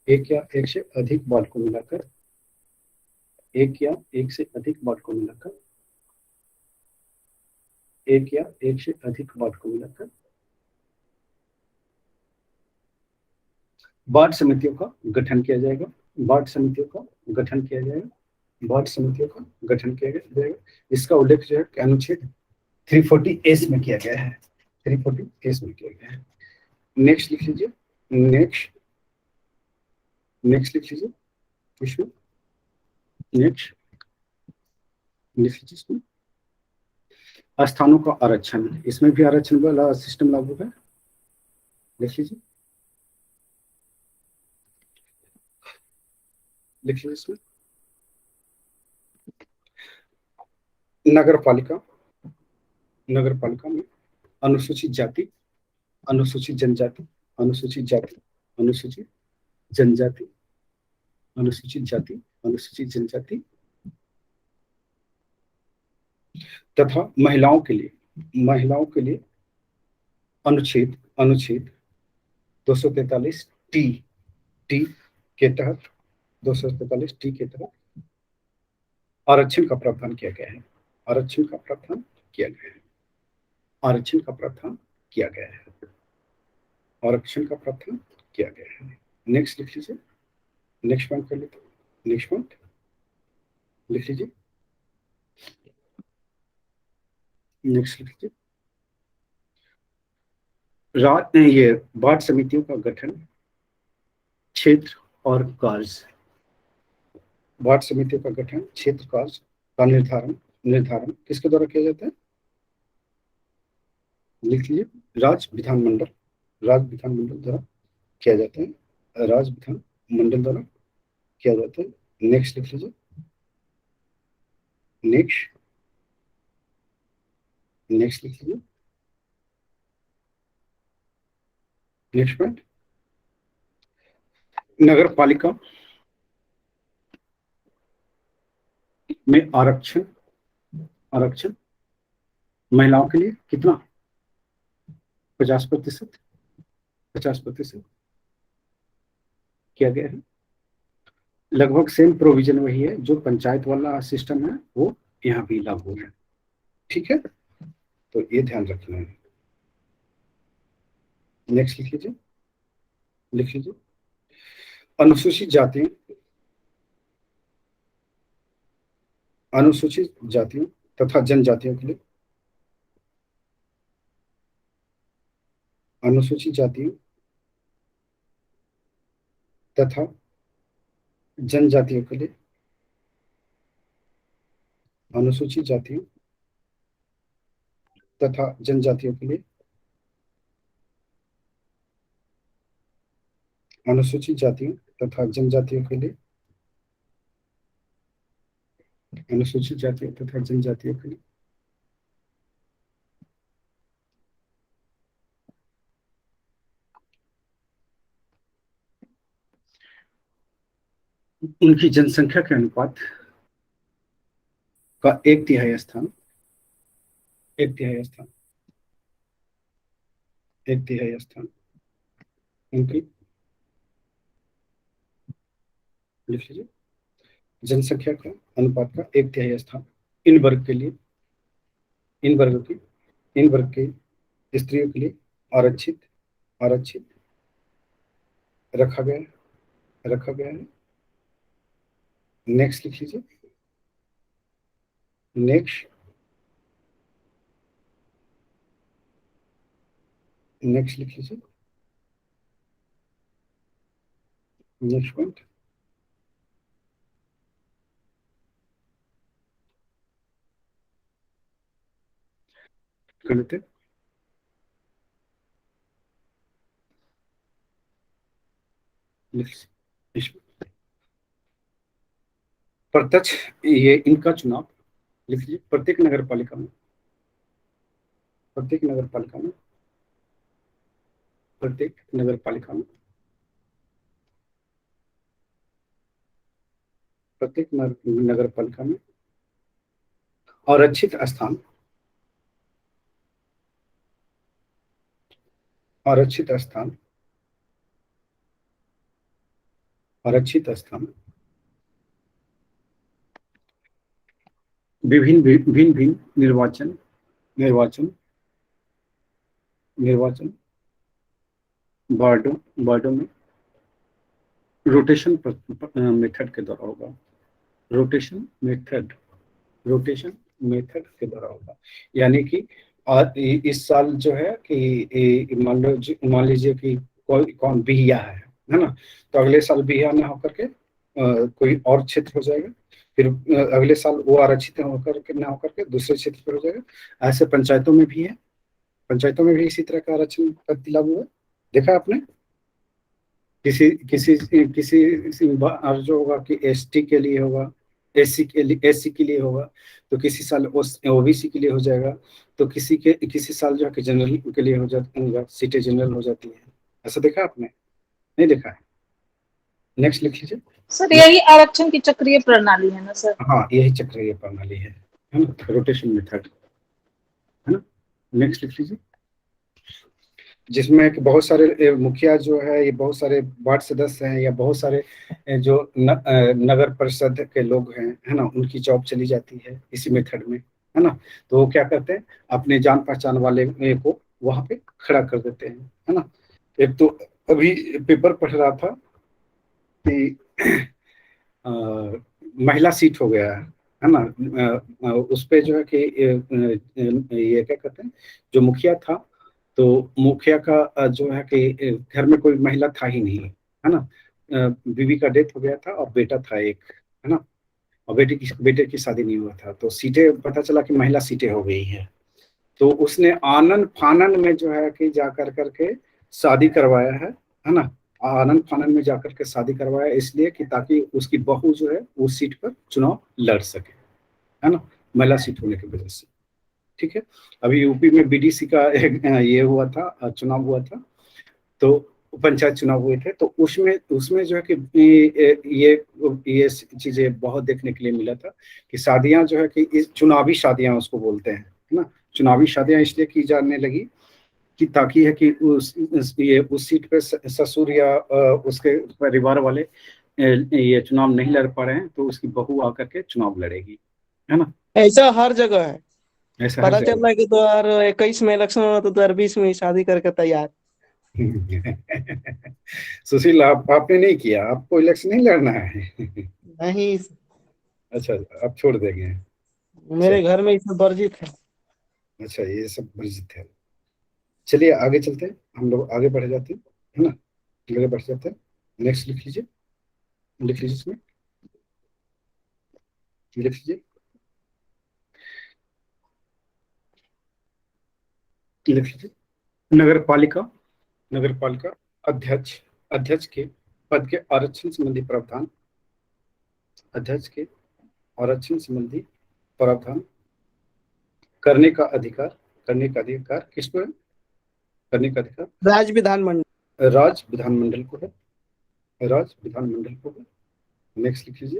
एक या एक से अधिक वार्ड को मिलाकर, एक या एक से अधिक वार्ड को मिलाकर, एक या एक से अधिक वार्ड को मिलाकर वार्ड समितियों का गठन किया जाएगा, वार्ड समितियों का गठन किया जाएगा, वार्ड समितियों का गठन किया गया। इसका उल्लेख जो है अनुच्छेद 340 में किया गया है, 340 में किया गया है। नेक्स्ट लिख लीजिए, नेक्स्ट लिख लीजिए इसमें, नेक्स्ट लिख लीजिए इसमें स्थानों का आरक्षण, इसमें भी आरक्षण वाला सिस्टम लागू है, लिख लीजिए, लिख लीजिए इसमें। नगर पालिका में अनुसूचित जाति, अनुसूचित जनजाति, अनुसूचित जाति, अनुसूचित जनजाति, अनुसूचित जाति, अनुसूचित जनजाति तथा महिलाओं के लिए अनुच्छेद 243 टी के तहत, 243 टी के तहत आरक्षण का प्रावधान किया गया है, आरक्षण का प्रावधान किया गया है, आरक्षण का प्रावधान किया गया है, आरक्षण का प्रावधान किया गया है। नेक्स्ट लिख लीजिए, नेक्स्ट पॉइंट कर लेते हैं, नेक्स्ट पॉइंट लिख लीजिए, नेक्स्ट लिख लीजिए। ये वार्ड समितियों का गठन, क्षेत्र और कार्य, वार्ड समितियों का गठन, क्षेत्र कार्य का निर्धारण किसके द्वारा किया जाता है, लिख लीजिए, राज्य विधानमंडल द्वारा किया जाता है, राज्य विधानमंडल द्वारा किया जाता है। नेक्स्ट लिख लीजिए, नेक्स्ट लिख लीजिए, नेक्स्ट पॉइंट, नगर पालिका में आरक्षण महिलाओं के लिए कितना, 50% किया गया है। लगभग सेम प्रोविजन वही है जो पंचायत वाला सिस्टम है, वो यहाँ भी लागू है, ठीक है, तो ये ध्यान रखना है। नेक्स्ट लिख लीजिए, अनुसूचित जातियों तथा जनजातियों के लिए, अनुसूचित जातियों तथा जनजातियों के लिए, अनुसूचित जातियों तथा जनजातियों के लिए, अनुसूचित जातियों तथा जनजातियों के लिए, अनुसूचित जातियों तथा जनजातियों के लिए उनकी जनसंख्या के अनुपात का 1/3 स्थान, 1/3 स्थान, 1/3 स्थान उनकी, लिख लीजिए, जनसंख्या का अनुपात का 1/3 स्थान इन वर्ग के लिए, इन वर्ग के स्त्रियों के लिए आरक्षित रखा गया है। नेक्स्ट लिख लीजिए, नेक्स्ट लिख लीजिए, नेक्स्ट पॉइंट, कर लेते हैं। प्रत्यक्ष, ये इनका चुनाव लिख लीजिए, प्रत्येक नगर पालिका में प्रत्येक नगर पालिका में आरक्षित स्थान, विभिन्न निर्वाचन वार्डों में रोटेशन मेथड के द्वारा होगा, रोटेशन मेथड, रोटेशन मेथड के द्वारा होगा। यानी कि इस साल जो है कि मान लीजिए कि कोई कौन बिहिया है ना, तो अगले साल बिहिया ना होकर के कोई और क्षेत्र हो जाएगा, फिर अगले साल वो आरक्षित होकर के ना होकर के दूसरे क्षेत्र पर हो जाएगा। ऐसे पंचायतों में भी है, पंचायतों में भी इसी तरह का आरक्षण पद्धति लागू है। देखा आपने? किसी किसी किसी बार जो होगा कि एसटी के लिए होगा, एससी के लिए होगा, तो किसी साल ओबीसी के लिए हो जाएगा, तो किसी साल जो है कि जनरल के लिए हो जाता, सीटें जनरल हो जाती है। ऐसा देखा आपने? नहीं देखा है? नेक्स्ट लिख लीजिए सर। यही आरक्षण की चक्रीय प्रणाली है ना सर? हाँ, यही चक्रीय प्रणाली है ना, रोटेशन मेथड है ना। नेक्स्ट लिख लीजिए, जिसमें कि बहुत सारे मुखिया जो है, ये बहुत सारे वार्ड सदस्य हैं, या बहुत सारे जो नगर परिषद के लोग हैं, है ना, उनकी जॉब चली जाती है इसी मेथड में, है ना। तो वो क्या करते हैं, अपने जान पहचान वाले को वहां पे खड़ा कर देते हैं, है ना। एक तो अभी पेपर पढ़ रहा था कि महिला सीट हो गया है ना, उस पे जो है कि ये क्या कहते हैं, जो मुखिया था, तो मुखिया का जो है कि घर में कोई महिला था ही नहीं, है ना। बीवी का डेथ हो गया था और बेटा था एक, है ना, और बेटे की शादी नहीं हुआ था, तो सीटें पता चला कि महिला सीटें हो गई है। तो उसने आनन फानन में जो है कि जा करके शादी करवाया है ना, आनंद फानन में जाकर के शादी करवाया, इसलिए कि ताकि उसकी बहू जो है उस सीट पर चुनाव लड़ सके, है ना, महिला सीट होने की वजह से। ठीक है, अभी यूपी में बीडीसी का एक ये हुआ था, चुनाव हुआ था, तो पंचायत चुनाव हुए थे, तो उसमें उसमें जो है कि ये चीजें बहुत देखने के लिए मिला था कि शादियां जो है कि इस चुनावी शादियां उसको बोलते हैं, है ना। चुनावी शादियां इसलिए की जाने लगी कि ताकि है कि उस सीट पे ससुर या उसके परिवार वाले ये चुनाव नहीं लड़ पा रहे हैं, तो उसकी बहू आकर के चुनाव लड़ेगी, है ना। ऐसा हर जगह है। ऐसा हर पता चल जगह रहा है कि 2021 में इलेक्शन हुआ तो 2020 में ही शादी करके तैयार। सुशील, आपने नहीं किया? आपको इलेक्शन नहीं लड़ना है? नहीं, अच्छा, आप छोड़ देंगे? मेरे चलिए, घर में इसमें वर्जित है। अच्छा, ये सब वर्जित है। चलिए आगे चलते हैं, हम लोग आगे बढ़ जाते हैं, है ना, आगे बढ़ जाते हैं। नेक्स्ट लिख लीजिए, लिख लीजिए, इसमें लिख लीजिए, लिख लीजिए। नगर पालिका, नगर पालिका अध्यक्ष, अध्यक्ष के पद के आरक्षण संबंधी प्रावधान, अध्यक्ष के आरक्षण संबंधी प्रावधान करने का अधिकार, करने का अधिकार किसको है? करने का अधिकार राज्य विधानमंडल, राज्य विधानमंडल को है, राज्य विधानमंडल को है। नेक्स्ट लिख लीजिए,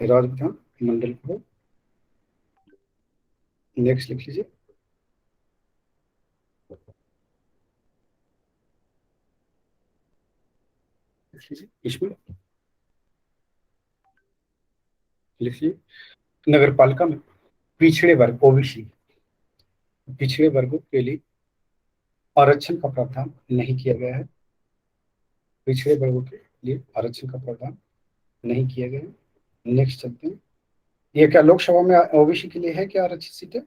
राज्य विधानमंडल को है। नेक्स्ट लिख लीजिए, इसमें लिखिए, नगर पालिका में पिछड़े वर्ग ओबीसी, पिछड़े वर्गों के लिए आरक्षण का प्रावधान नहीं किया गया है, पिछड़े वर्गों के लिए आरक्षण का प्रावधान नहीं किया गया है। नेक्स्ट चलते हैं, ये क्या लोकसभा में ओबीसी के लिए है क्या आरक्षित सीटें?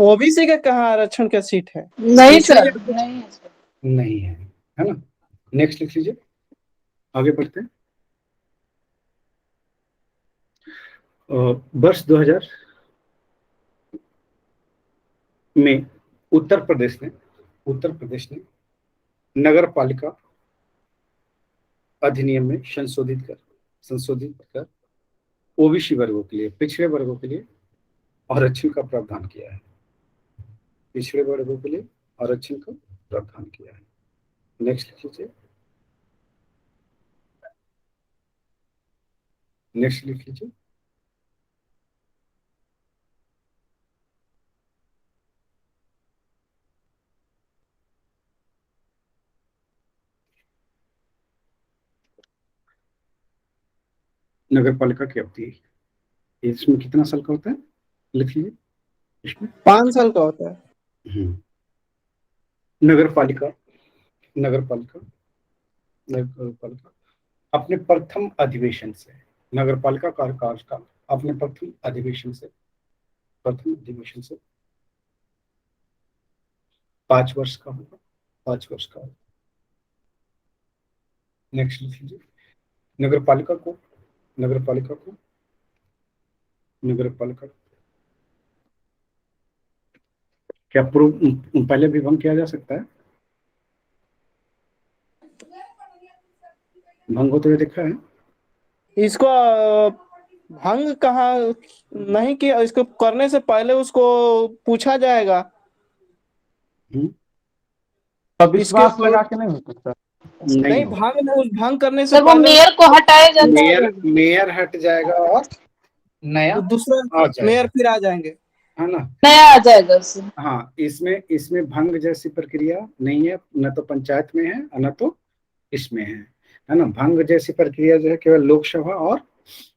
ओबीसी का कहाँ आरक्षण का सीट है? नहीं पिछड़े सर, नहीं है सर। नहीं है ना। नेक्स्ट लिख लीजिए, आगे बढ़ते हैं। वर्ष 2000 में उत्तर प्रदेश ने, उत्तर प्रदेश ने नगर पालिका अधिनियम में संशोधित कर ओबीसी वर्गों के लिए, पिछड़े वर्गों के लिए आरक्षण का प्रावधान किया है, पिछड़े वर्गों के लिए आरक्षण का प्रावधान किया है। नेक्स्ट लिख लीजिए, नेक्स्ट लिख लीजिए, नगर पालिका की अवधि, इसमें कितना साल का होता है? लिख लीजिए इसमें 5 साल का होता है। नगर पालिका नगर पालिका, नगर पालिका अपने प्रथम अधिवेशन से, नगर पालिका कार्यकाल अपने प्रथम अधिवेशन से 5 वर्ष का होगा, 5 वर्ष का। नेक्स्ट लिख लीजिए। नगर पालिका को क्या पूर्व पहले भी भंग किया जा सकता है? भंग होते हुए देखा है? इसको भंग कहाँ नहीं किया, इसको करने से पहले उसको पूछा जाएगा। विश्वास लगा के नहीं हो सकता। नहीं, होगा। भंग करने से सर वो पहले मेयर को हटाया जाता है। मेयर हट जाएगा और नया दूसरा आ जाएगा, मेयर फिर आ जाएंगे, है ना? नया आ जाएगा उससे। हाँ, इसमें भंग जैसी प्रक्रिया नहीं है, न तो पंचायत में है न तो इसमें है ना? भंग जैसी प्रक्रिया जो है केवल लोकसभा और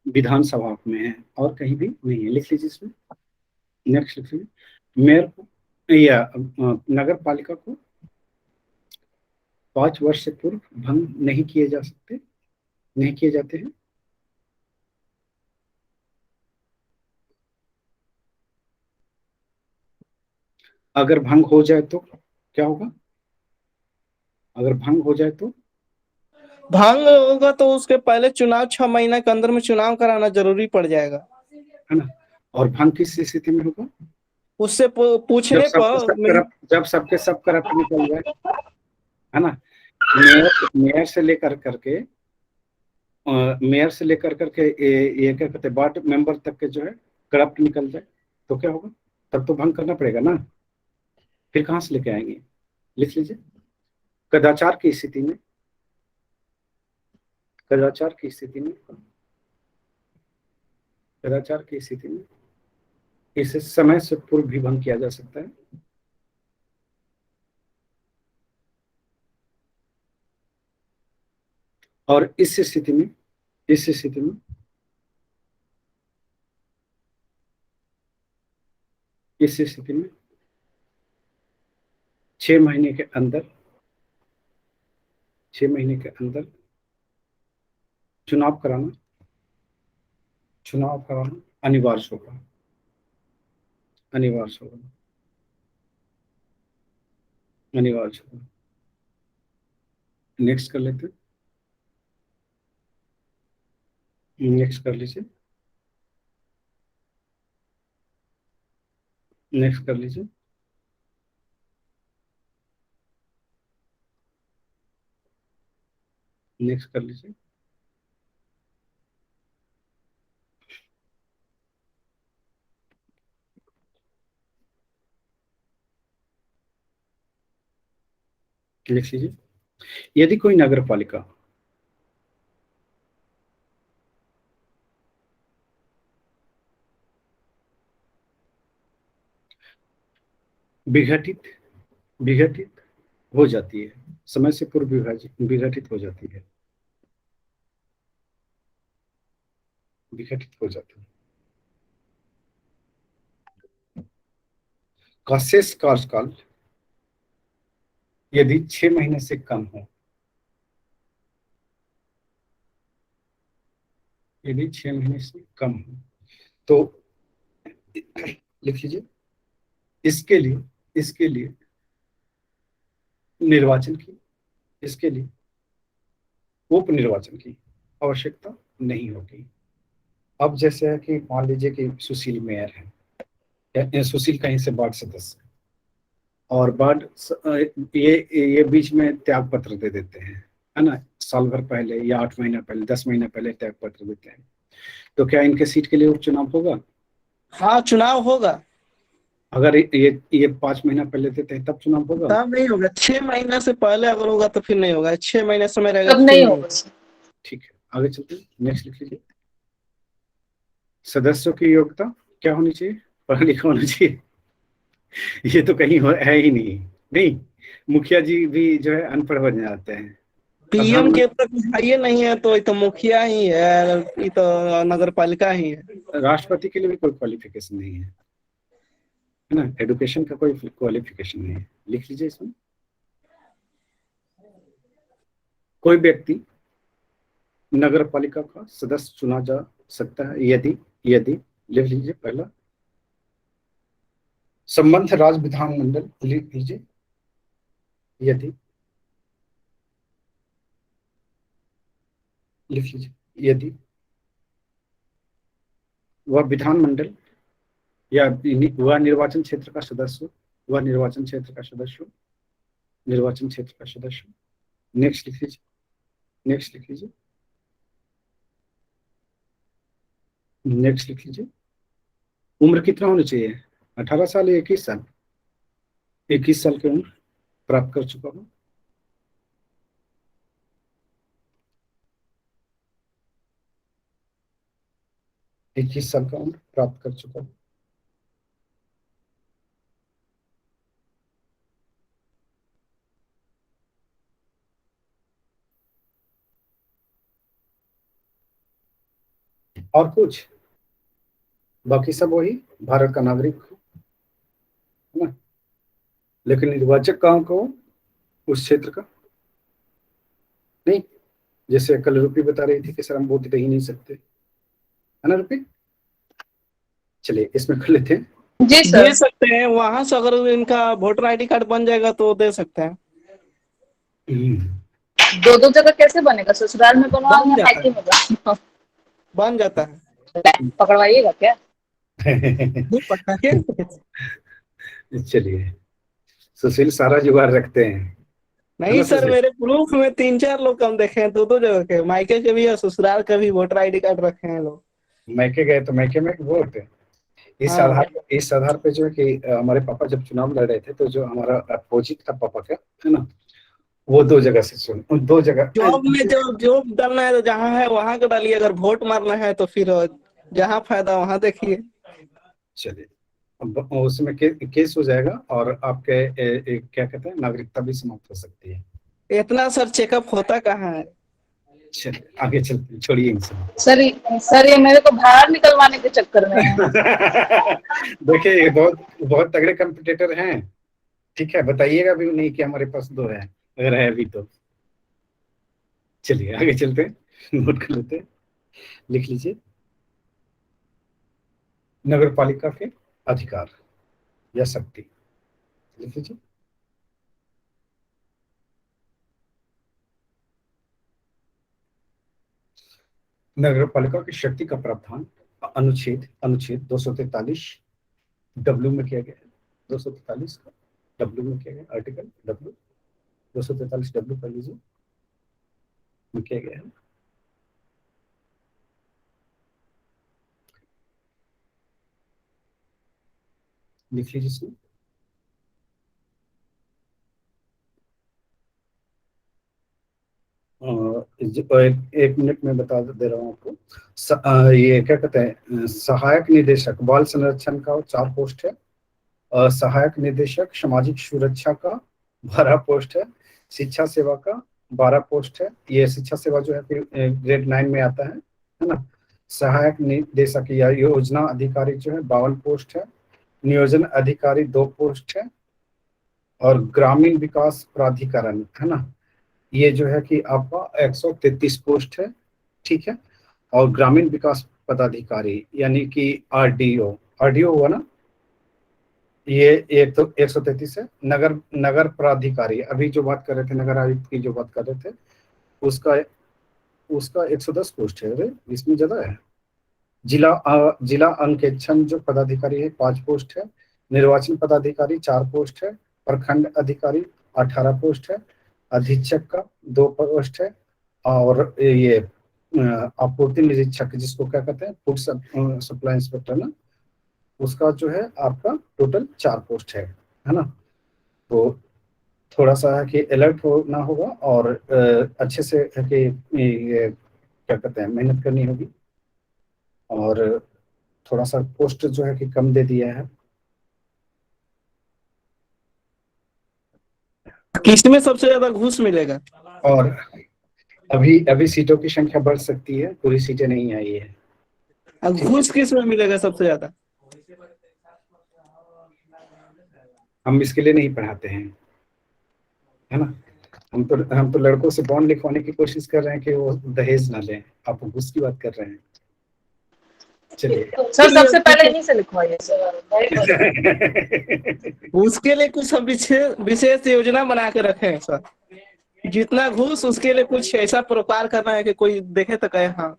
विधानसभा में है, और कहीं भी नहीं है। लिख लीजिए इसमें। नेक्स्ट लिख लीजिए। मेयर को या नगर पालिका को 5 वर्ष से पूर्व भंग नहीं किए जाते हैं। अगर भंग हो जाए तो क्या होगा? अगर भंग हो जाए तो भंग होगा तो उसके पहले चुनाव 6 महीने के अंदर में चुनाव कराना जरूरी पड़ जाएगा, है ना? और भंग किस स्थिति में होगा? उससे पूछने पर जब सबके सब करप्ट निकल जाए, है ना? मेयर से लेकर करके ये क्या कहते हैं, वार्ड मेंबर तक के जो है करप्ट निकल जाए तो क्या होगा? तब तो भंग करना पड़ेगा ना, फिर कहां से लेके आएंगे? लिख लीजिए। कदाचार की स्थिति में इसे समय से पूर्व भी भंग किया जा सकता है। और इस स्थिति में 6 महीने के अंदर चुनाव कराना अनिवार्य होगा। नेक्स्ट कर लेते हैं। नेक्स्ट कर लीजिए। नेक्स्ट कर लीजिए। नेक्स्ट कर लीजिए। लिख लीजिए। यदि कोई नगर पालिका विघटित हो जाती है, समय से पूर्व विघटित हो जाती है, का शेष कार्यकाल यदि 6 महीने से कम हो, तो लिख लीजिए। इसके लिए उपनिर्वाचन की आवश्यकता नहीं होगी। अब जैसे है कि मान लीजिए कि सुशील मेयर है या सुशील कहीं से वार्ड सदस्य, और वार्ड ये बीच में त्याग पत्र दे देते हैं, है ना? साल भर पहले या 8 महीना पहले, 10 महीना पहले त्याग पत्र देते हैं, तो क्या इनके सीट के लिए उपचुनाव होगा? हाँ, चुनाव होगा। अगर ये 5 महीना पहले देते हैं तब चुनाव होगा? तब नहीं होगा। 6 महीने से पहले अगर होगा तो फिर नहीं होगा। 6 महीने समय रहेगा तब नहीं होगा। ठीक है, आगे चलते हैं। नेक्स्ट लिख लीजिए। सदस्यों की योग्यता क्या होनी चाहिए? पढ़ा लिखा होना चाहिए। ये तो कहीं है ही नहीं। मुखिया जी भी जो है अनपढ़ बन जाते हैं। पीएम के तक ये नहीं है तो ये तो मुखिया ही है, ये तो नगर पालिका ही है। राष्ट्रपति के लिए भी कोई क्वालिफिकेशन नहीं है ना? एडुकेशन का कोई क्वालिफिकेशन नहीं है। लिख लीजिए इसमें। कोई व्यक्ति नगर पालिका का सदस्य चुना जा सकता है यदि यदि लिख लीजिए पहला, संबंध राज्य विधानमंडल, लिख लीजिए यदि, लिख लीजिए यदि वह विधानमंडल या वह निर्वाचन क्षेत्र का सदस्य, वह निर्वाचन क्षेत्र का सदस्य, निर्वाचन क्षेत्र का सदस्य। नेक्स्ट लिख लीजिए, नेक्स्ट लिख लीजिए, नेक्स्ट लिख लीजिए। उम्र कितना होनी चाहिए? 18 साल या 21 साल? 21 साल की उम्र प्राप्त कर चुका हूं। 21 साल का उम्र प्राप्त कर चुका हूं। और कुछ? बाकी सब वही, भारत का नागरिक है ना, लेकिन निर्वाचक कहाँ को उस क्षेत्र का नहीं। जैसे कल रूपी बता रही थी कि सर हम वोट दे ही नहीं सकते, है ना रूपी? चलिए इसमें कर लेते हैं। जी दे सर। सकते हैं, वहां से अगर इनका वोटर आईडी कार्ड बन जाएगा तो दे सकते हैं। दो दो जगह कैसे बनेगा? ससुराल में बनवाओ बन या जाता मायके है, में बनवाओ? बन जाता है। पकड़वाइएगा क्या? नहीं पटाखे। चलिए सुशील सारा जुगाड़ रखते हैं, है नहीं ना सर, सुशील? मेरे प्रूफ में 3-4 लोग कम देखे हैं, दो दो जगह के, मायके के भी और ससुराल के भी वोटर आईडी कार्ड रखे हैं लोग। मैके गए तो मैके में वोट। हाँ इस आधार पे जो है कि हमारे पापा जब चुनाव लड़ रहे थे तो जो हमारा अपोजिट था पापा का, है ना, वो 2 जगह से चुन, 2 जगह। जॉब में जॉब डालना है तो जहाँ है वहां का डालिए, अगर वोट मारना है तो फिर जहाँ फायदा वहां देखिए। चलिए अब उसमें केस हो जाएगा और आपके क्या कहते हैं, नागरिकता भी समाप्त हो सकती है। इतना सर चेकअप होता कहाँ है? चलिए आगे चलते, छोड़िए इनसे। सर ये मेरे को बाहर निकलवाने के चक्कर में है। देखिए ये बहुत बहुत तगड़े कंपटीटर हैं, ठीक है, बताइएगा भी नहीं कि हमारे पास 2 है, अगर है अभी तो। चलिए आगे चलते हैं, नोट कर लेते हैं, लिख लीजिए। नगर पालिका के अधिकार या शक्ति, लिख लीजिए। नगर पालिका की शक्ति का प्रावधान अनुच्छेद अनुच्छेद 243 डब्ल्यू में किया गया है। 243 का डब्ल्यू में किया गया, आर्टिकल डब्ल्यू 243 डब्ल्यू कर लीजिए, में किया गया है। लिख लीजिए इसमें। एक मिनट में बता दे रहा हूँ आपको। ये क्या कहते हैं, सहायक निदेशक बाल संरक्षण का 4 पोस्ट है, सहायक निदेशक सामाजिक सुरक्षा का 12 पोस्ट है, शिक्षा सेवा का 12 पोस्ट है। ये शिक्षा सेवा जो है फिर ग्रेड 9 में आता है ना। सहायक निदेशक या योजना अधिकारी जो है 52 पोस्ट है, नियोजन अधिकारी 2 पोस्ट है, और ग्रामीण विकास प्राधिकरण, है ना, ये जो है कि आपका 133 पोस्ट है, ठीक है। और ग्रामीण विकास पदाधिकारी यानी कि आरडीओ, आरडीओ हुआ ना, ये एक तो 133 है। नगर नगर प्राधिकारी, अभी जो बात कर रहे थे नगर आयुक्त की जो बात कर रहे थे, उसका उसका 110 पोस्ट है। अरे इसमें ज्यादा है। जिला अंकेक्षण जो पदाधिकारी है 5 पोस्ट है, निर्वाचन पदाधिकारी 4 पोस्ट है, प्रखंड अधिकारी 18 पोस्ट है, अधीक्षक का 2 पोस्ट है, और ये आपूर्ति निरीक्षक जिसको क्या कहते हैं, फूड सप्लाई इंस्पेक्टर ना, उसका जो है आपका टोटल 4 पोस्ट है ना। तो थोड़ा सा है कि अलर्ट होना होगा और अच्छे से है कि ये क्या कहते हैं, मेहनत करनी होगी, और थोड़ा सा पोस्ट जो है कि कम दे दिया है। किसमें सबसे ज्यादा घूस मिलेगा? और अभी अभी सीटों की संख्या बढ़ सकती है, पूरी सीटें नहीं आई है। अब घूस किस में मिलेगा सबसे ज्यादा? हम इसके लिए नहीं पढ़ाते हैं, है ना, हम तो लड़कों से बॉन्ड लिखवाने की कोशिश कर रहे हैं कि वो दहेज ना लें, आप घूस की बात कर रहे हैं। चलिए सर सबसे पहले इन्हीं से लिखवाइए सर। उसके लिए कुछ हम विशेष विशेष योजना बना के रखे हैं सर, जितना घूस उसके लिए कुछ ऐसा प्रकार करना है कि कोई देखे तो कहे हाँ।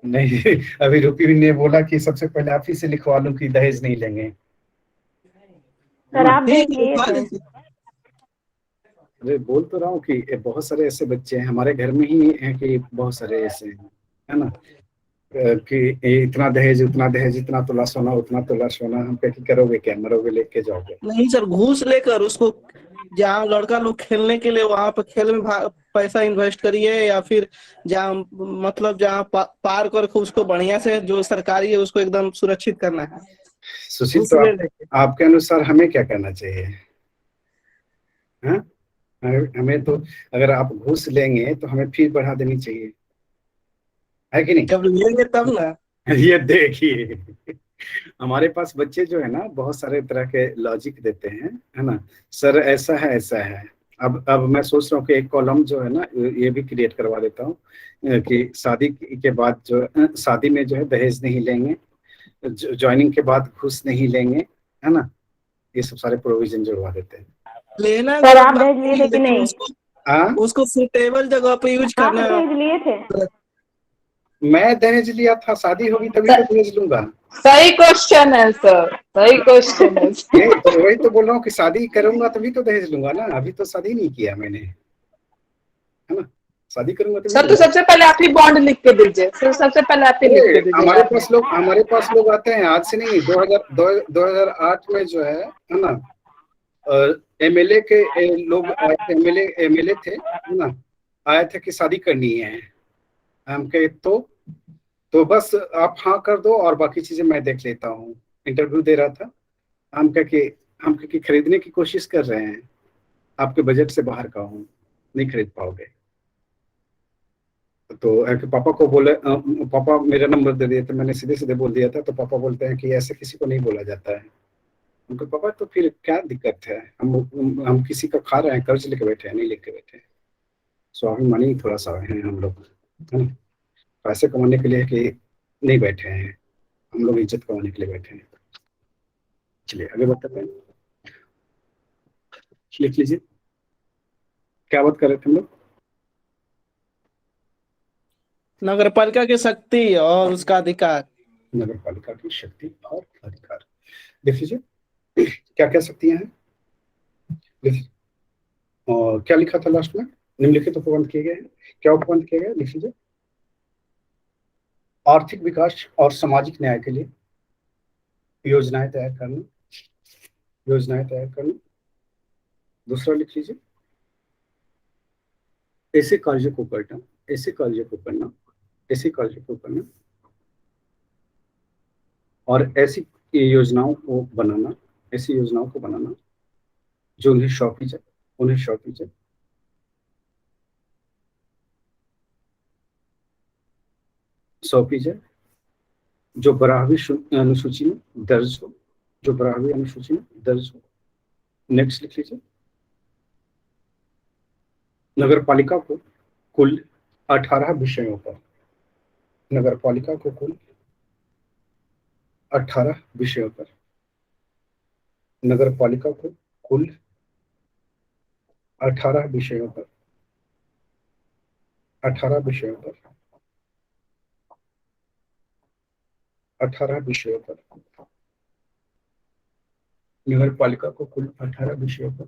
नहीं, अभी रूपी ने बोला कि सबसे पहले आप ही से लिखवा लूं कि दहेज नहीं लेंगे। सर आप ठीक देख है, लिए लिखवा थे? दीजिए। अरे बोल तो रहा हूँ कि बहुत सारे ऐसे बच्चे हैं हमारे घर में ही हैं कि बहुत सारे ऐसे हैं, है ना, कि इतना दहेज उतना दहेज, इतना तोला सोना उतना तोला सोना, हम क्या करोगे, क्या मरोगे लेके जाओगे। नहीं सर, घूस लेकर उसको जहाँ लड़का लोग खेलने के लिए वहां पर खेल में पैसा इन्वेस्ट करिए, या फिर जहाँ मतलब जहाँ पार करके उसको बढ़िया से जो सरकारी है उसको एकदम सुरक्षित करना है। सुशील, घूस तो ले लेके आपके अनुसार हमें क्या करना चाहिए, हाँ? हमें तो अगर आप घूस लेंगे तो हमें फीस बढ़ा देनी चाहिए, है कि नहीं? जब लेंगे तब ना। ये देखिए, हमारे पास बच्चे जो है ना बहुत सारे तरह के लॉजिक देते हैं, है ना, सर ऐसा है ऐसा है। अब मैं सोच रहा हूँ कि एक कॉलम जो है ना ये भी क्रिएट करवा देता हूँ कि शादी के बाद जो शादी में जो है दहेज नहीं लेंगे, ज्वाइनिंग के बाद घूस नहीं लेंगे, है ना, ये सब सारे प्रोविजन जुड़वा देते हैं। लेना सर गलत आप बात दहेज लिए नहीं है, थे कि लेकिन नहीं? उसको सुटेबल जगह पे यूज आप करना। दहेज लिए थे? मैं दहेज लिया था, शादी होगी तभी तो दहेज लूंगा। सही क्वेश्चन है सर, सही क्वेश्चन है। नहीं तो वही तो बोल रहा हूँ कि शादी करूंगा तभी तो दहेज लूंगा ना, अभी तो शादी नहीं किया मैंने, है ना, शादी करूंगा तभी सर तो सबसे पहले आप ही बॉन्ड लिख के दीजिए सर, सबसे पहले आप ही लिख के दीजिए। हमारे पास लोग आते हैं, आज से नहीं, 2008 में जो है ना, एमएलए के लोग एमएलए थे, है ना, आए थे कि शादी करनी है, हम कहे तो बस आप हाँ कर दो और बाकी चीजें मैं देख लेता हूँ। इंटरव्यू दे रहा था, हम कह के खरीदने की कोशिश कर रहे हैं, आपके बजट से बाहर का हूँ, नहीं खरीद पाओगे। तो पापा को बोले, पापा मेरा नंबर दे दिए, तो मैंने सीधे सीधे बोल दिया था, तो पापा बोलते हैं कि ऐसे किसी को नहीं बोला जाता है। उनको पापा तो फिर क्या दिक्कत है, हम किसी का खा रहे हैं, कर्ज लेके बैठे हैं, नहीं लेके बैठे हैं, स्वाभिमानी थोड़ा सा है हम लोग, है ना, पैसे कमाने के लिए कि नहीं बैठे हैं हम लोग, इज्जत कमाने के लिए बैठे हैं। चलिए आगे बताते हैं, लिख लीजिए क्या बात कर रहे थे हम लोग। नगर पालिका की शक्ति और उसका अधिकार। नगर पालिका की शक्ति और अधिकार, देख लीजिए क्या क्या शक्तियां हैं। और क्या लिखा था लास्ट में, निम्नलिखित उपबंध किए गए हैं, क्या उपबंध किए गए, लिख लीजिए। आर्थिक विकास और सामाजिक न्याय के लिए योजनाएं तैयार करना, योजनाएं तैयार करना। दूसरा लिख लीजिए, ऐसे कार्य को करना, ऐसे कार्य को करना, ऐसे कार्य को करना, और ऐसी योजनाओं को बनाना, ऐसी योजनाओं को बनाना जो उन्हें सौंपी जाए, उन्हें सौंपी जाए। सौंपी जाए जो 12वीं अनुसूची में दर्ज हो, जो 12वीं अनुसूची में दर्ज हो। नेक्स्ट लिख लीजिए, नगर पालिका को कुल 18 विषयों पर, नगर पालिका को कुल 18 विषयों पर, नगर पालिका को कुल 18 विषयों पर, 18 विषयों पर, 18 विषयों पर, नगर पालिका को कुल 18 विषयों पर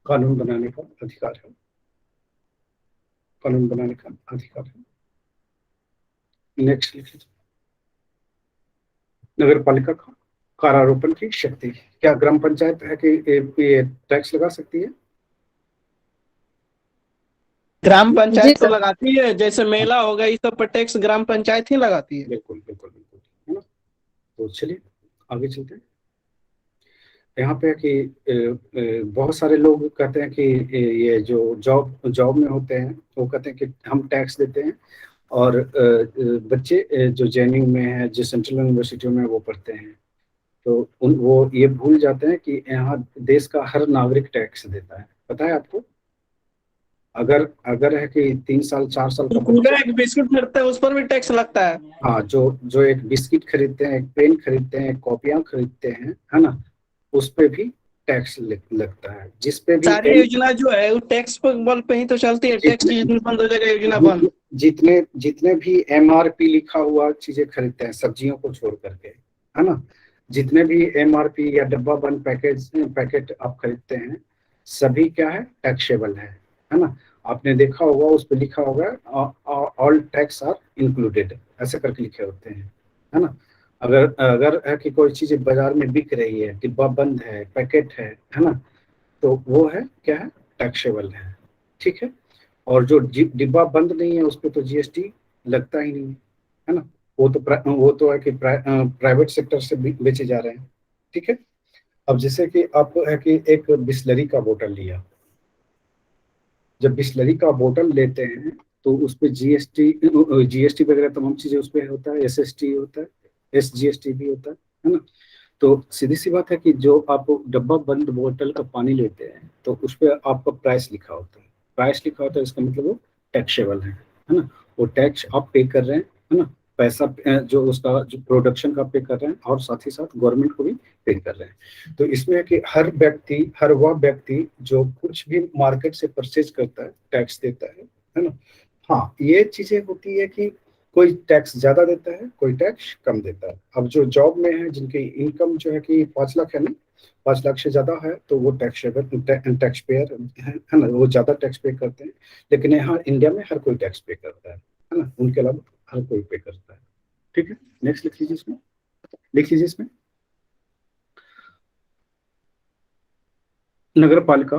कानून बनाने का अधिकार है, कानून बनाने का अधिकार है। नेक्स्ट लिखिए, नगर पालिका का कारारोपण की शक्ति, क्या ग्राम पंचायत है कि ये टैक्स लगा सकती है? ग्राम पंचायत जी तो सर। लगाती है, जैसे मेला हो गया इस सब पर टैक्स ग्राम पंचायत ही लगाती है। बिल्कुल बिल्कुल बिल्कुल, है ना। तो चलिए आगे चलते हैं। यहाँ पे है कि बहुत सारे लोग कहते हैं कि ये जो जॉब में होते हैं वो कहते हैं कि हम टैक्स देते हैं, और बच्चे जो जेएनयू में है, जो सेंट्रल यूनिवर्सिटियों में वो पढ़ते हैं, तो वो ये भूल जाते हैं कि यहाँ देश का हर नागरिक टैक्स देता है, पता है आपको? अगर अगर है कि 3 साल 4 साल का पूरा बच्चा, एक बिस्कुट खरीदता है उस पर भी टैक्स लगता है। हाँ, जो जो एक बिस्किट खरीदते हैं, एक पेन खरीदते हैं, एक कॉपियां खरीदते हैं, है ना, उस पे भी टैक्स लगता है। जिस पे भी सारी योजना जो है वो टैक्स पर बल पे ही तो चलती है, टैक्स जितने जिस दिन बंद हो जाएगा योजना बंद। जितने जितने भी एमआरपी लिखा हुआ चीजें खरीदते हैं, सब्जियों को छोड़ करके, है ना, जितने भी एमआरपी या डब्बा बंद पैकेट आप खरीदते हैं, सभी क्या है, टैक्सेबल है ना। आपने देखा होगा उस पर लिखा होगा ऑल टैक्स आर इंक्लूडेड, ऐसे करके लिखे होते हैं, है ना। अगर अगर है कि कोई चीज बाजार में बिक रही है, डिब्बा बंद है, पैकेट है ना, तो वो है क्या है, टैक्सेबल है, ठीक है। और जो डिब्बा बंद नहीं है उस पर तो जीएसटी लगता ही नहीं है ना। वो तो है कि प्राइवेट सेक्टर से बेचे जा रहे हैं, ठीक है। अब जैसे कि आप है कि एक बिस्लरी का बोतल लिया, जब बिस्लरी का बोतल लेते हैं तो उस पर जीएसटी वगैरह तमाम चीजें उस पर होता है, एसएसटी होता है, एसजीएसटी भी होता है ना। तो सीधी सी बात है कि जो आप डब्बा बंद बोतल का पानी लेते हैं तो उस पर आपका प्राइस लिखा होता है, प्राइस लिखा होता है, इसका मतलब वो टैक्सेबल है ना। वो टैक्स आप पे कर रहे हैं, है ना, पैसा जो उसका जो प्रोडक्शन का पे कर रहे हैं, और साथ ही साथ गवर्नमेंट को भी पे कर रहे हैं। तो इसमें है कि हर वह व्यक्ति जो कुछ भी मार्केट से परचेज करता है टैक्स देता है ना। हाँ, ये चीजें होती है कि कोई टैक्स ज्यादा देता है, कोई टैक्स कम देता है। अब जो जॉब में है, जिनकी इनकम जो है कि 5 लाख है ना, 5 लाख से ज्यादा है, तो वो टैक्स पेयर है ना, वो ज्यादा टैक्स पे करते हैं। लेकिन यहाँ इंडिया में हर कोई टैक्स पे करता है ना, उनके अलावा हर कोई पे करता है, ठीक है। नेक्स्ट लिख लीजिए इसमें, लिख लीजिए इसमें, नगर पालिका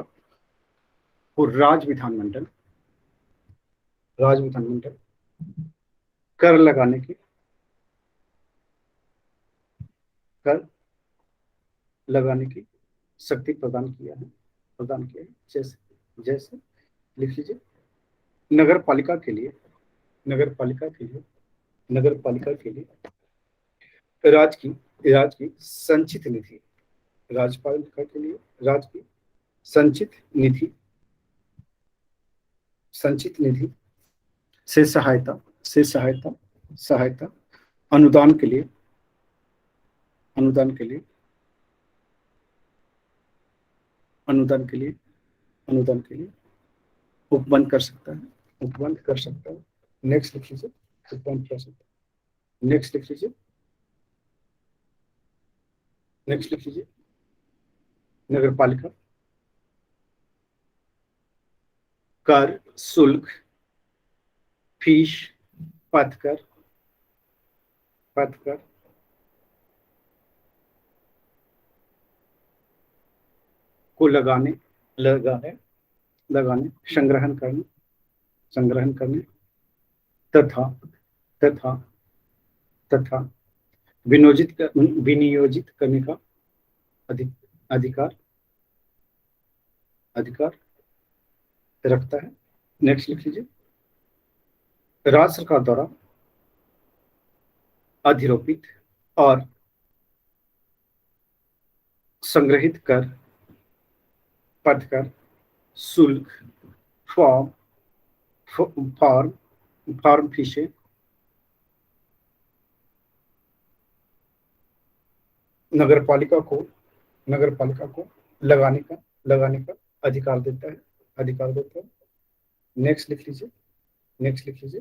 और राज विधानमंडल कर लगाने की, कर लगाने की शक्ति प्रदान किया है। जैसे जैसे लिख लीजिए, नगर पालिका के लिए नगर पालिका के लिए नगर पालिका के लिए राज्य की संचित निधि, राज्यपालिका के लिए राज्य की संचित निधि संचित निधि से सहायता अनुदान के लिए अनुदान के लिए अनुदान के लिए अनुदान के लिए उपबंध कर सकता है, उपबंध कर सकता है। नेक्स्ट लिख लीजिए, उपबंध कर सकता है। नेक्स्ट लिख लीजिए, नेक्स्ट लिख लीजिए, नगर पालिका कर, शुल्क, फीस, पथकर पथकर को लगाने लगाने संग्रहण करने तथा तथा तथा विनियोजित करने का अधिकार अधिकार रखता है। नेक्स्ट लिख लीजिए, राज्य सरकार द्वारा अधिरोपित और संग्रहित कर, पथकर, शुल्क, फॉर्म फॉर्म फॉर्म फीसें नगर पालिका को लगाने का अधिकार देता है। नेक्स्ट लिख लीजिए, नेक्स्ट लिख लीजिए,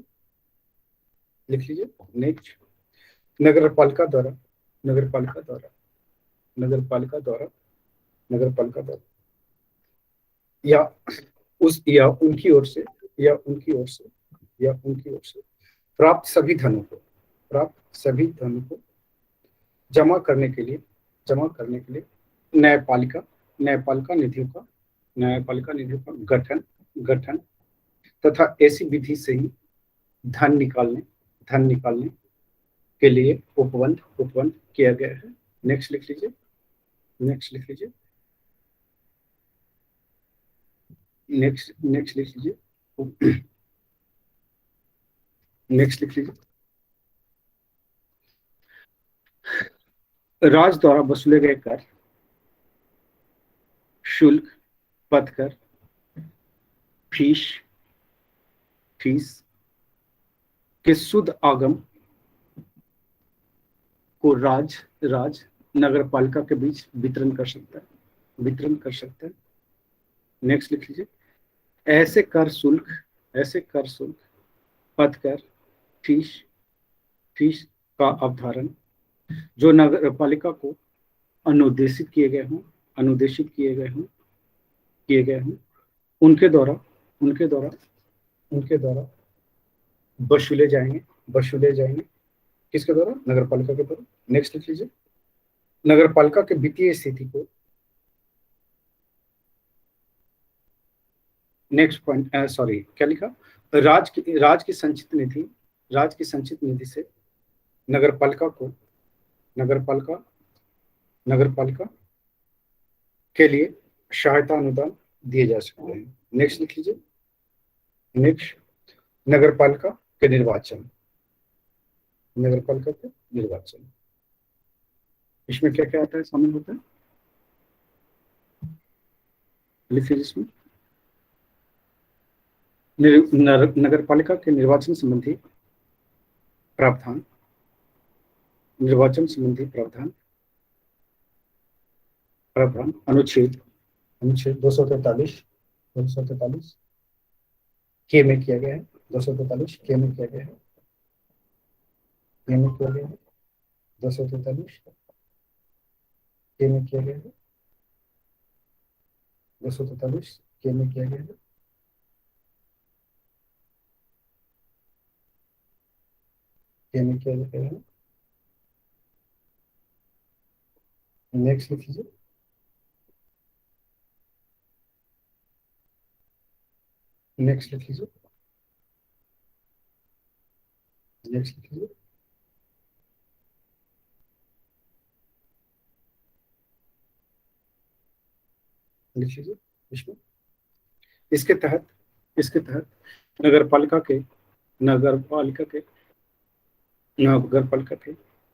लिख लीजिए, नेक्स्ट, नगर पालिका द्वारा नगर पालिका द्वारा नगर पालिका द्वारा नगर पालिका द्वारा या उस या उनकी ओर से या उनकी ओर से या उनकी ओर से प्राप्त सभी धनों को जमा करने के लिए न्यायपालिका निधियों का गठन तथा ऐसी विधि से ही धन निकालने के लिए उपबंध किया गया है। नेक्स्ट लिख लीजिए, नेक्स्ट लिख लीजिए, नेक्स्ट लिख लीजिए, नेक्स्ट लिख लीजिए, राज्य द्वारा वसूले गए कर, शुल्क, पथकर, फीस, फीस के शुद्ध आगम को राज्य नगर पालिका के बीच वितरण कर सकता है। नेक्स्ट लिख लीजिए। ऐसे कर शुल्क पद कर फीस का अवधारण जो नगर पालिका को अनुदेशित किए गए हों उनके द्वारा वसूले जाएंगे किसके द्वारा? नगर पालिका के द्वारा। नेक्स्ट लिख लीजिए। नगर पालिका के वित्तीय स्थिति को नेक्स्ट पॉइंट क्या लिखा? राज्य की संचित निधि से नगर पालिका के लिए सहायता अनुदान दिए जा सकते हैं। नेक्स्ट लिख लीजिए। नेक्स्ट नगर पालिका के निर्वाचन। इसमें क्या क्या आता है, शामिल होता है? लिख लीजिए इसमें। नगर पालिका के निर्वाचन संबंधी प्रावधान अनुच्छेद 243 के में किया गया है। 243 के में किया गया है। 243 के में किया गया है। 243 के में किया गया है। नेक्स्ट लिख लीजिए। इसमें इसके तहत नगर पालिका के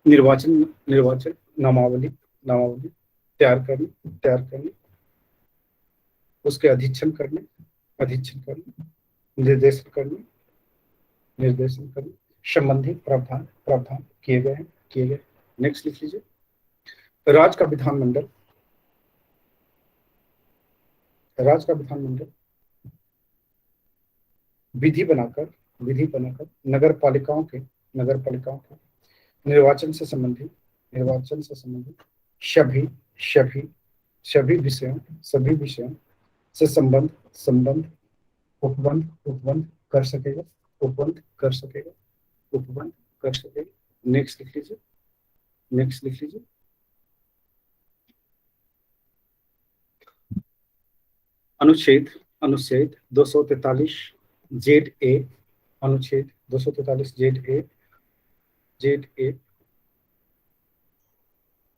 निर्वाचन नामावली तैयार करने उसके अधीक्षण करने निर्देशन करने संबंधी प्रावधान किए गए। नेक्स्ट लिख लीजिए। राज्य का विधानमंडल विधि बनाकर नगर पालिकाओं के निर्वाचन से संबंधित सभी विषयों से संबंध उपबंध कर सकेगा। नेक्स्ट लिख लीजिए। अनुच्छेद 243 जेड ए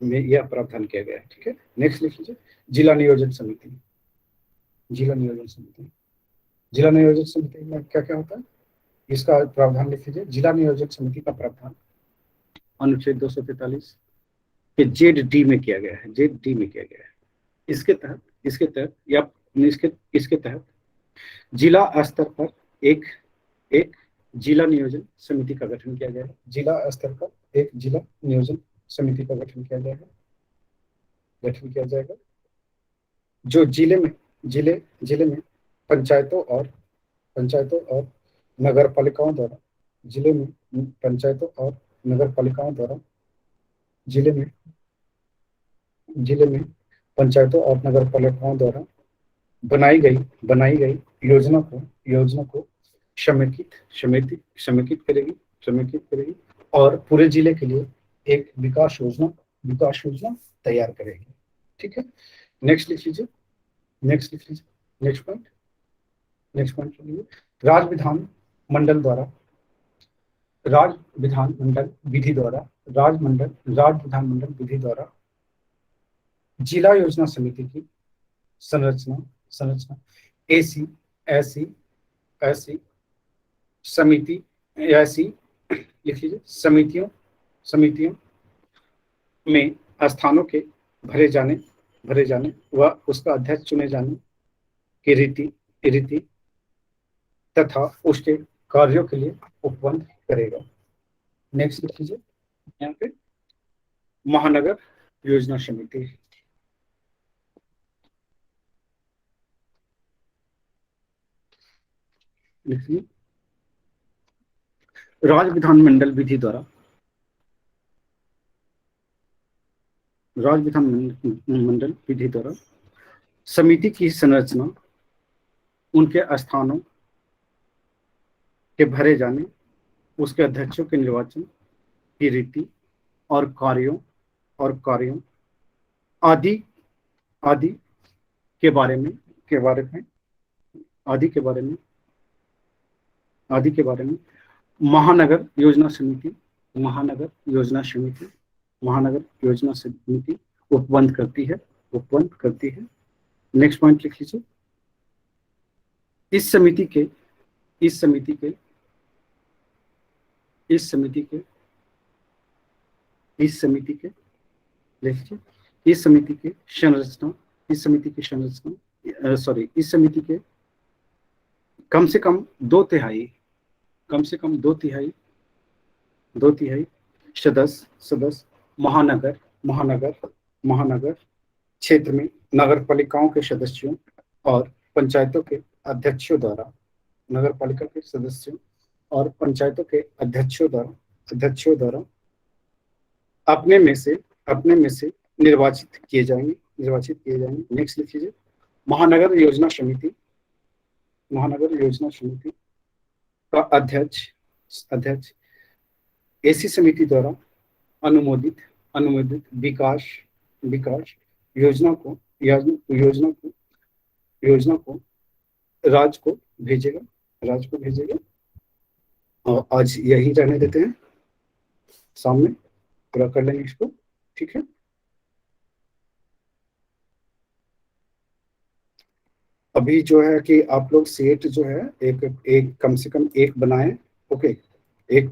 में यह प्रावधान किया गया है। ठीक है। नेक्स्ट लिख लीजिए। जिला नियोजन समिति में क्या क्या होता है, इसका प्रावधान लिख लीजिए। जिला नियोजन समिति का प्रावधान अनुच्छेद 243 के जेड डी में किया गया है। इसके तहत जिला स्तर पर एक जिला नियोजन समिति का गठन किया गया है। गठन किया जाएगा जो जिले में पंचायतों और नगर पालिकाओं द्वारा बनाई गई योजना को समेकित करेगी और पूरे जिले के लिए एक विकास योजना तैयार करेगी। ठीक है। नेक्स्ट लिख लीजिए। नेक्स्ट पॉइंट राज्य विधानमंडल विधि द्वारा जिला योजना समिति की संरचना ऐसी लिख लीजिए समितियों में स्थानों के भरे जाने व उसका अध्यक्ष चुने जाने की रीति तथा उसके कार्यों के लिए उपबंध करेगा। नेक्स्ट लिख लीजिए यहाँ पे, महानगर योजना समिति। लिखिए, राज्य विधानमंडल विधि द्वारा, राज्य विधानमंडल विधि द्वारा समिति की संरचना, उनके स्थानों के भरे जाने, उसके अध्यक्षों के निर्वाचन की रीति और कार्यों आदि आदि के बारे में महानगर योजना समिति उपबंध करती है। नेक्स्ट पॉइंट लिख लीजिए, इस समिति के कम से कम दो तिहाई सदस्य महानगर क्षेत्र में नगर पालिकाओं के सदस्यों और पंचायतों के अध्यक्षों द्वारा, अपने में से निर्वाचित किए जाएंगे। नेक्स्ट लिख लीजिए, महानगर योजना समिति का अध्यक्ष ऐसी समिति द्वारा अनुमोदित विकास योजना को राज्य को भेजेगा। और आज यही रहने देते हैं, सामने पूरा कर लेंगे इसको, ठीक है। अभी जो है कि आप लोग सेट जो है एक कम से कम एक बनाएं, ओके, एक